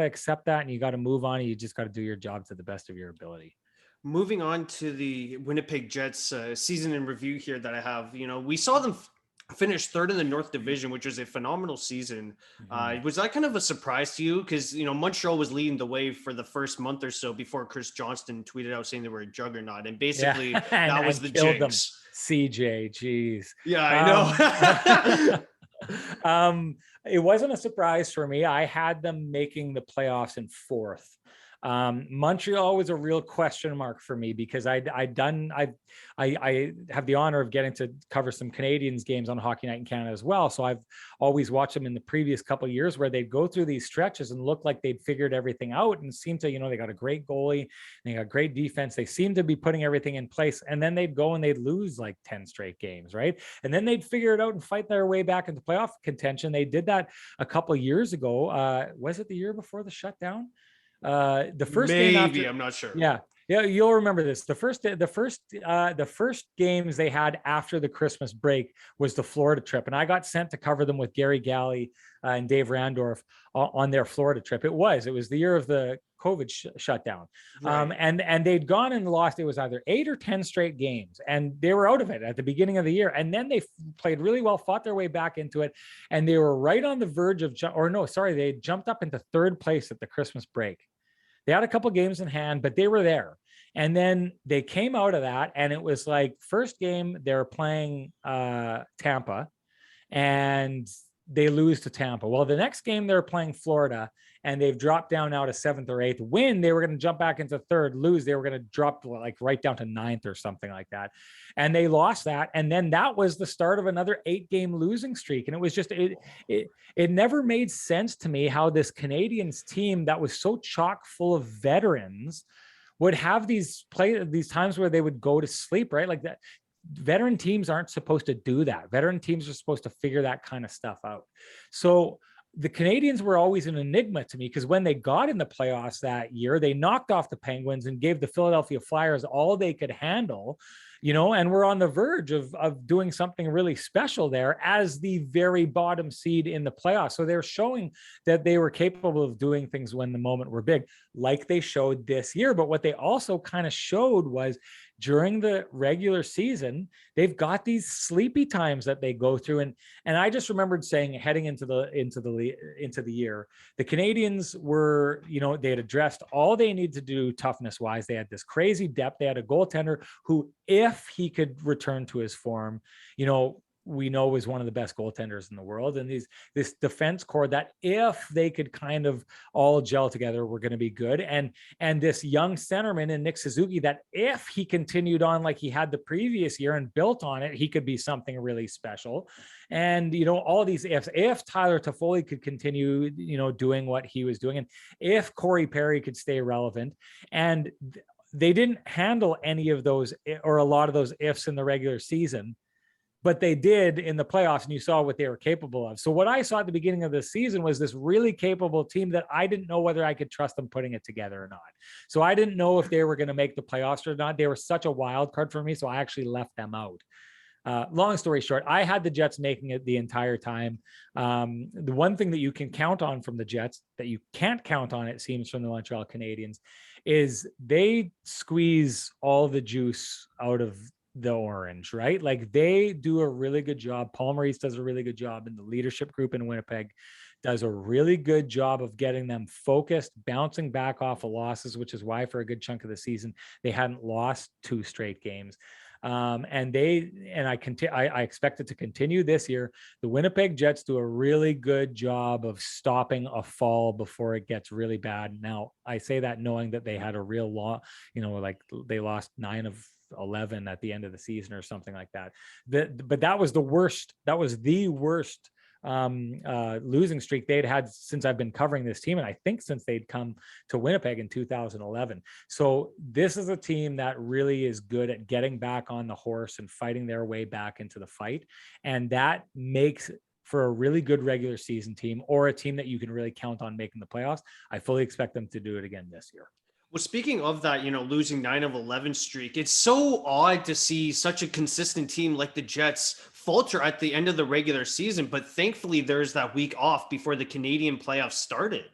Speaker 2: accept that, and you got to move on. And you just got to do your job to the best of your ability.
Speaker 1: Moving on to the Winnipeg Jets season in review here that I have, we saw them finish third in the North Division, which was a phenomenal season. Was that kind of a surprise to you? Because, Montreal was leading the way for the first month or so before Chris Johnston tweeted out saying they were a juggernaut. And basically that was the jinx.
Speaker 2: CJ, geez.
Speaker 1: Yeah, I
Speaker 2: know. It wasn't a surprise for me. I had them making the playoffs in fourth. Montreal was a real question mark for me because I have the honor of getting to cover some Canadians games on Hockey Night in Canada as well. So I've always watched them in the previous couple of years where they'd go through these stretches and look like they'd figured everything out and seem to, they got a great goalie, they got great defense. They seem to be putting everything in place. And then they'd go and they'd lose like 10 straight games, right? And then they'd figure it out and fight their way back into playoff contention. They did that a couple of years ago. Was it the year before the shutdown? The first game after,
Speaker 1: I'm not sure.
Speaker 2: Yeah, you'll remember this. The first games they had after the Christmas break was the Florida trip, and I got sent to cover them with Gary Galley and Dave Randorf on their Florida trip. It was the year of the COVID shutdown, right. And they'd gone and lost. It was either 8 or 10 straight games, and they were out of it at the beginning of the year. And then they played really well, fought their way back into it, and they were right on the verge of, they jumped up into third place at the Christmas break. They had a couple of games in hand, but they were there. And then they came out of that, and it was like first game they're playing Tampa, and they lose to Tampa. Well, the next game they're playing Florida, and they've dropped down now to 7th or 8th. Win, they were going to jump back into 3rd. Lose, they were going to drop like right down to 9th or something like that. And they lost that. And then that was the start of another 8-game losing streak. And it was just, it never made sense to me how this Canadians team that was so chock full of veterans would have these times where they would go to sleep, right? Like that. Veteran teams aren't supposed to do that. Veteran teams are supposed to figure that kind of stuff out. So the Canadians were always an enigma to me, because when they got in the playoffs that year, they knocked off the Penguins and gave the Philadelphia Flyers all they could handle, and we're on the verge of doing something really special there as the very bottom seed in the playoffs. So they're showing that they were capable of doing things when the moment were big, like they showed this year. But what they also kind of showed was during the regular season, they've got these sleepy times that they go through. And I just remembered saying, heading into the year, the Canadians were, they had addressed all they needed to do toughness wise. They had this crazy depth. They had a goaltender who, if he could return to his form, we know was one of the best goaltenders in the world. And this defense core that, if they could kind of all gel together, were going to be good. And this young centerman in Nick Suzuki, that if he continued on like he had the previous year and built on it, he could be something really special. And, all these ifs, if Tyler Toffoli could continue, doing what he was doing, and if Corey Perry could stay relevant, and they didn't handle any of those or a lot of those ifs in the regular season, but they did in the playoffs, and you saw what they were capable of. So what I saw at the beginning of the season was this really capable team that I didn't know whether I could trust them putting it together or not. So I didn't know if they were going to make the playoffs or not. They were such a wild card for me, so I actually left them out. Long story short, I had the Jets making it the entire time. The one thing that you can count on from the Jets that you can't count on, it seems, from the Montreal Canadiens, is they squeeze all the juice out of the orange, right? Like, they do a really good job. Paul Maurice does a really good job, and the leadership group in Winnipeg does a really good job of getting them focused, bouncing back off of losses, which is why for a good chunk of the season, they hadn't lost 2 straight games. I expect it to continue this year. The Winnipeg Jets do a really good job of stopping a fall before it gets really bad. Now, I say that knowing that they had a real like they lost 9 of 11 at the end of the season or something like that. But that was the worst. That was the worst losing streak they'd had since I've been covering this team, and I think since they'd come to Winnipeg in 2011. So this is a team that really is good at getting back on the horse and fighting their way back into the fight, and that makes for a really good regular season team, or a team that you can really count on making the playoffs. I fully expect them to do it again this year.
Speaker 1: Well, speaking of that, losing 9 of 11 streak, it's so odd to see such a consistent team like the Jets falter at the end of the regular season. But thankfully, there's that week off before the Canadian playoffs started.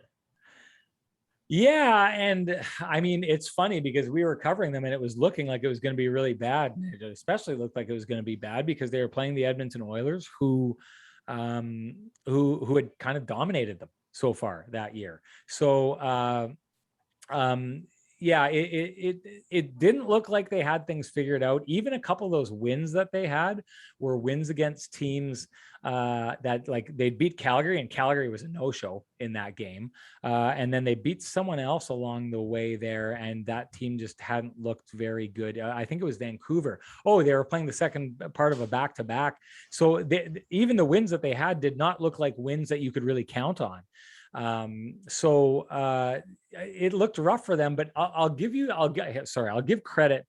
Speaker 2: Yeah. And I mean, it's funny because we were covering them and it was looking like it was going to be really bad. It especially looked like it was going to be bad because they were playing the Edmonton Oilers, who had kind of dominated them so far that year. So, yeah, it didn't look like they had things figured out. Even a couple of those wins that they had were wins against teams that, like, they beat Calgary, and Calgary was a no-show in that game. And then they beat someone else along the way there, and that team just hadn't looked very good. I think it was Vancouver. Oh, they were playing the second part of a back-to-back. So even the wins that they had did not look like wins that you could really count on. It looked rough for them, but I'll give credit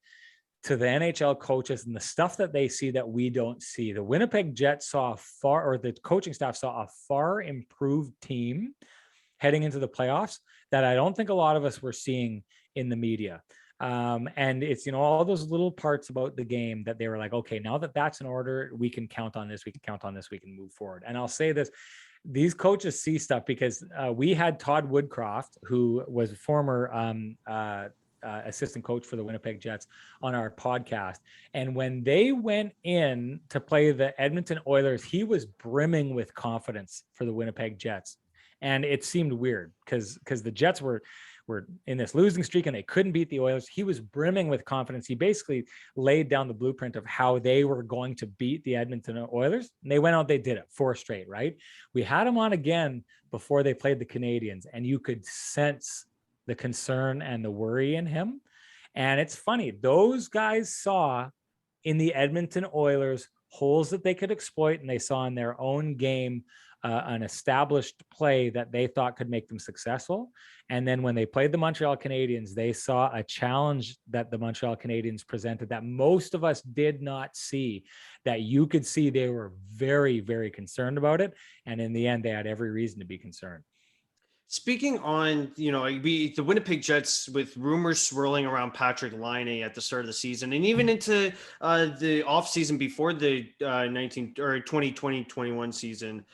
Speaker 2: to the NHL coaches and the stuff that they see that we don't see. The Winnipeg Jets the coaching staff saw a far improved team heading into the playoffs that I don't think a lot of us were seeing in the media. And it's, all those little parts about the game that they were like, okay, now that that's in order, we can count on this, we can move forward. And I'll say this, these coaches see stuff because we had Todd Woodcroft, who was a former assistant coach for the Winnipeg Jets, on our podcast. And when they went in to play the Edmonton Oilers, he was brimming with confidence for the Winnipeg Jets. And it seemed weird because the Jets were in this losing streak and they couldn't beat the Oilers. He was brimming with confidence. He basically laid down the blueprint of how they were going to beat the Edmonton Oilers. And they went out, they did it 4 straight, right? We had him on again before they played the Canadiens, and you could sense the concern and the worry in him. And it's funny, those guys saw in the Edmonton Oilers holes that they could exploit, and they saw in their own game an established play that they thought could make them successful. And then when they played the Montreal Canadiens, they saw a challenge that the Montreal Canadiens presented that most of us did not see, that you could see they were very, very concerned about it. And in the end, they had every reason to be concerned.
Speaker 1: Speaking on, the Winnipeg Jets, with rumors swirling around Patrik Laine at the start of the season, and even into the offseason before the 2020-21 season,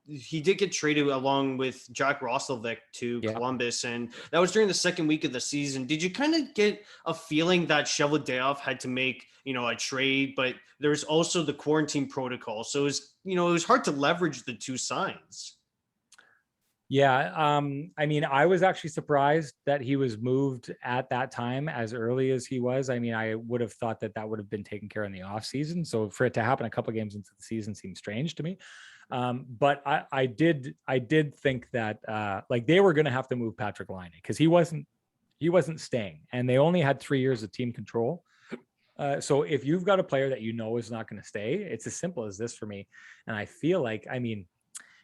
Speaker 1: he did get traded along with Jack Roslovic to Columbus, and that was during the second week of the season. Did you kind of get a feeling that Cheveldayoff had to make, a trade, but there's also the quarantine protocol, so it was hard to leverage the two signs?
Speaker 2: Yeah. I was actually surprised that he was moved at that time as early as he was. I would have thought that would have been taken care of in the off season. So for it to happen a couple of games into the season seemed strange to me. But I did think that they were going to have to move Patrik Laine because he wasn't staying, and they only had 3 years of team control. So if you've got a player that is not going to stay, it's as simple as this for me. And I feel like,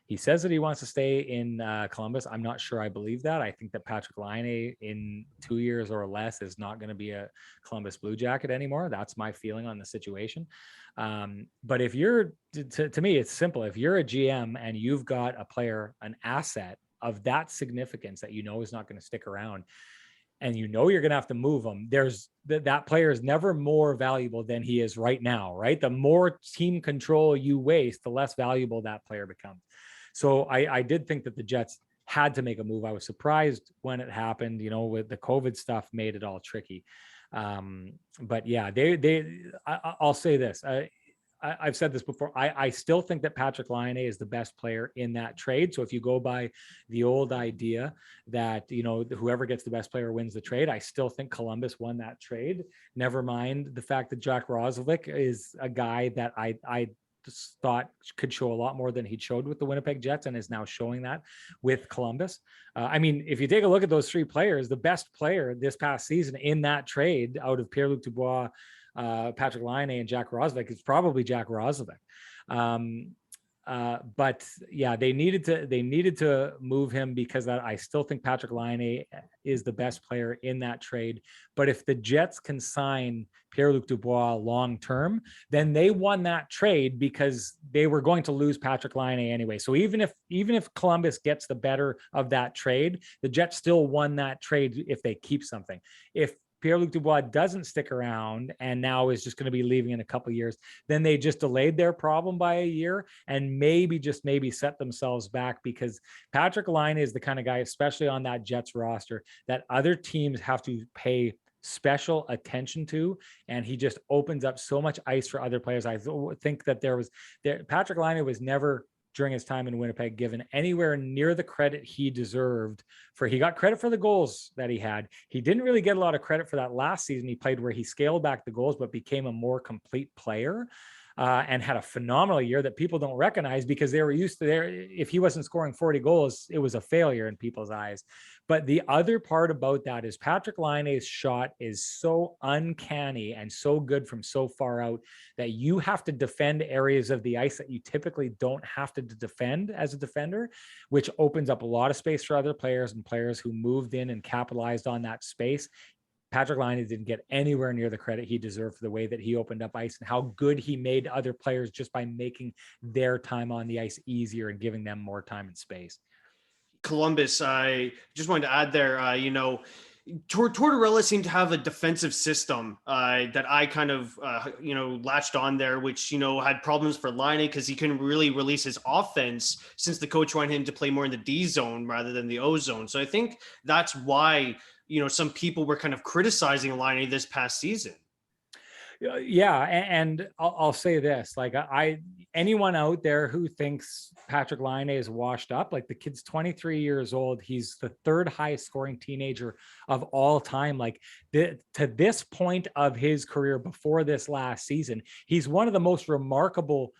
Speaker 2: he says that he wants to stay in Columbus. I'm not sure I believe that. I think that Patrik Laine in 2 years or less is not going to be a Columbus Blue Jacket anymore. That's my feeling on the situation. But if you're, to me, it's simple. If you're a GM and you've got a player, an asset of that significance that is not going to stick around, and you're going to have to move him, that player is never more valuable than he is right now, right? The more team control you waste, the less valuable that player becomes. So I did think that the Jets had to make a move. I was surprised when it happened, with the COVID stuff made it all tricky. But yeah, I'll say this. I've said this before. I still think that Patrik Laine is the best player in that trade. So if you go by the old idea that, whoever gets the best player wins the trade, I still think Columbus won that trade. Never mind the fact that Jack Roslovic is a guy that I thought could show a lot more than he showed with the Winnipeg Jets, and is now showing that with Columbus. If you take a look at those 3 players, the best player this past season in that trade out of Pierre-Luc Dubois, Patrik Laine, and Jack Roslovic is probably Jack Roslovic. But yeah, they needed to move him because I still think Patrik Laine is the best player in that trade. But if the Jets can sign Pierre-Luc Dubois long term, then they won that trade because they were going to lose Patrik Laine anyway. So even if Columbus gets the better of that trade, the Jets still won that trade if they keep something. If Pierre-Luc Dubois doesn't stick around and now is just going to be leaving in a couple of years, then they just delayed their problem by a year and maybe set themselves back, because Patrik Laine is the kind of guy, especially on that Jets roster, that other teams have to pay special attention to, and he just opens up so much ice for other players. I think that Patrik Laine was never during his time in Winnipeg given anywhere near the credit he deserved. He got credit for the goals that he had. He didn't really get a lot of credit for that last season he played, where he scaled back the goals but became a more complete player. And had a phenomenal year that people don't recognize because they were used to if he wasn't scoring 40 goals, it was a failure in people's eyes. But the other part about that is Patrik Laine's shot is so uncanny and so good from so far out that you have to defend areas of the ice that you typically don't have to defend as a defender, which opens up a lot of space for other players and players who moved in and capitalized on that space. Patrik Laine didn't get anywhere near the credit he deserved for the way that he opened up ice and how good he made other players just by making their time on the ice easier and giving them more time and space.
Speaker 1: Columbus, I just wanted to add there, Tortorella seemed to have a defensive system that I kind of, latched on there, which, had problems for Laine because he couldn't really release his offense since the coach wanted him to play more in the D zone rather than the O zone. So I think that's why, some people were kind of criticizing Laine this past season.
Speaker 2: Yeah, and I'll say this, like anyone out there who thinks Patrik Laine is washed up, like the kid's 23 years old, he's the third highest scoring teenager of all time. Like to this point of his career before this last season, he's one of the most remarkable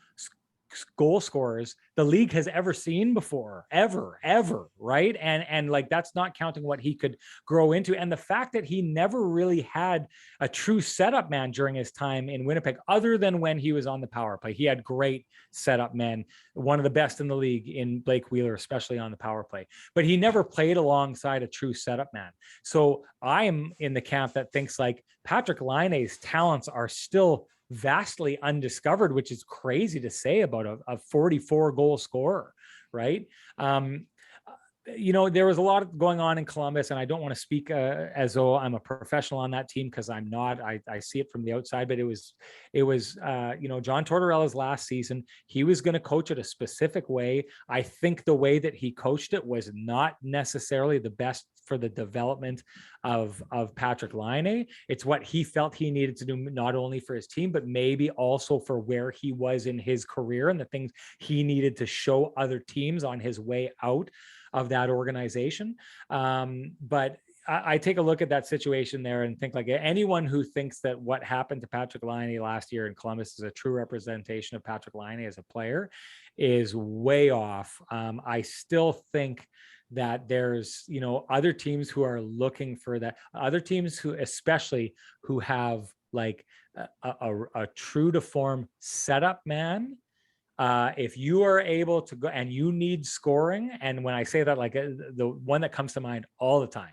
Speaker 2: goal scorers the league has ever seen before, ever, right? And like that's not counting what he could grow into, and the fact that he never really had a true setup man during his time in Winnipeg, other than when he was on the power play. He had great setup men, one of the best in the league in Blake Wheeler, especially on the power play, but he never played alongside a true setup man. So I am in the camp that thinks like Patrik Laine's talents are still vastly undiscovered, which is crazy to say about a 44 goal scorer, right? There was a lot going on in Columbus, and I don't want to speak as though I'm a professional on that team, because I'm not. I see it from the outside, but it was John Tortorella's last season. He was going to coach it a specific way. I think the way that he coached it was not necessarily the best for the development of Patrik Laine. It's what he felt he needed to do, not only for his team, but maybe also for where he was in his career and the things he needed to show other teams on his way out of that organization. But I take a look at that situation there and think like anyone who thinks that what happened to Patrik Laine last year in Columbus is a true representation of Patrik Laine as a player is way off. I still think that there's, other teams who are looking for that, other teams who, especially who have like a true to form setup man. If you are able to go and you need scoring, and when I say that, like the one that comes to mind all the time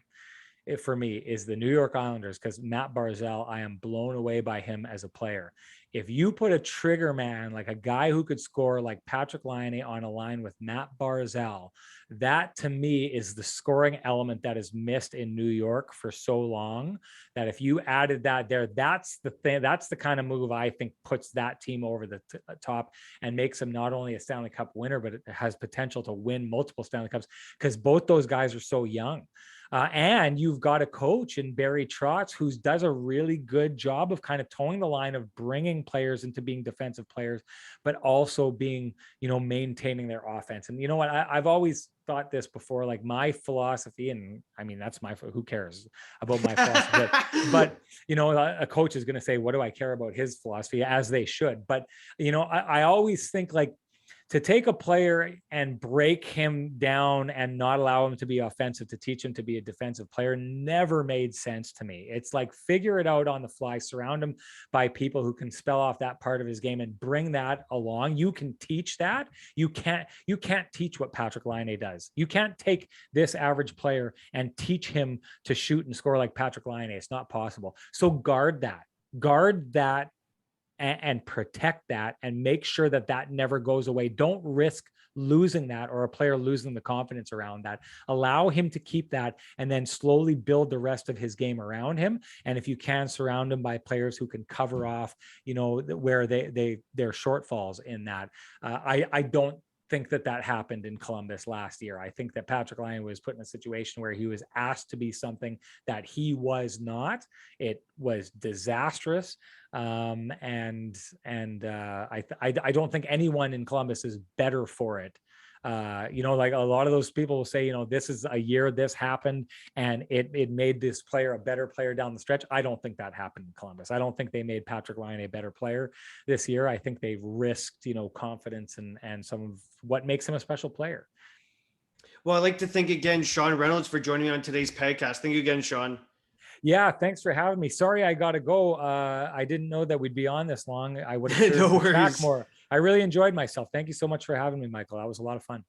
Speaker 2: for me is the New York Islanders, because Matt Barzal, I am blown away by him as a player. If you put a trigger man, like a guy who could score like Patrik Laine on a line with Matt Barzal, that to me is the scoring element that is missed in New York for so long, that if you added that there, that's the thing, that's the kind of move I think puts that team over the top and makes them not only a Stanley Cup winner, but it has potential to win multiple Stanley Cups, because both those guys are so young. And you've got a coach in Barry Trotz who does a really good job of kind of towing the line of bringing players into being defensive players, but also being, maintaining their offense. And you know what? I've always thought this before, like my philosophy, and I mean, that's who cares about my philosophy, but a coach is going to say, what do I care about his philosophy, as they should. But, I always think like, to take a player and break him down and not allow him to be offensive, to teach him to be a defensive player, never made sense to me. It's like, figure it out on the fly, surround him by people who can spell off that part of his game and bring that along. You can teach that. You can't teach what Patrik Laine does. You can't take this average player and teach him to shoot and score like Patrik Laine. It's not possible. So guard that and protect that and make sure that that never goes away. Don't risk losing that, or a player losing the confidence around that. Allow him to keep that and then slowly build the rest of his game around him. And if you can, surround him by players who can cover off, where their shortfalls in that. I don't think that happened in Columbus last year. I think that Patrik Laine was put in a situation where he was asked to be something that he was not. It was disastrous. I don't think anyone in Columbus is better for it. Like a lot of those people will say, this is a year this happened and it made this player a better player down the stretch. I don't think that happened in Columbus. I don't think they made Patrik Laine a better player this year. I think they've risked, confidence and some of what makes him a special player.
Speaker 1: Well, I'd like to thank again Sean Reynolds for joining me on today's Pagcast. Thank you again, Sean.
Speaker 2: Yeah, thanks for having me. Sorry, I got to go. I didn't know that we'd be on this long. I would have
Speaker 1: No worries.
Speaker 2: back more. I really enjoyed myself. Thank you so much for having me, Michael. That was a lot of fun.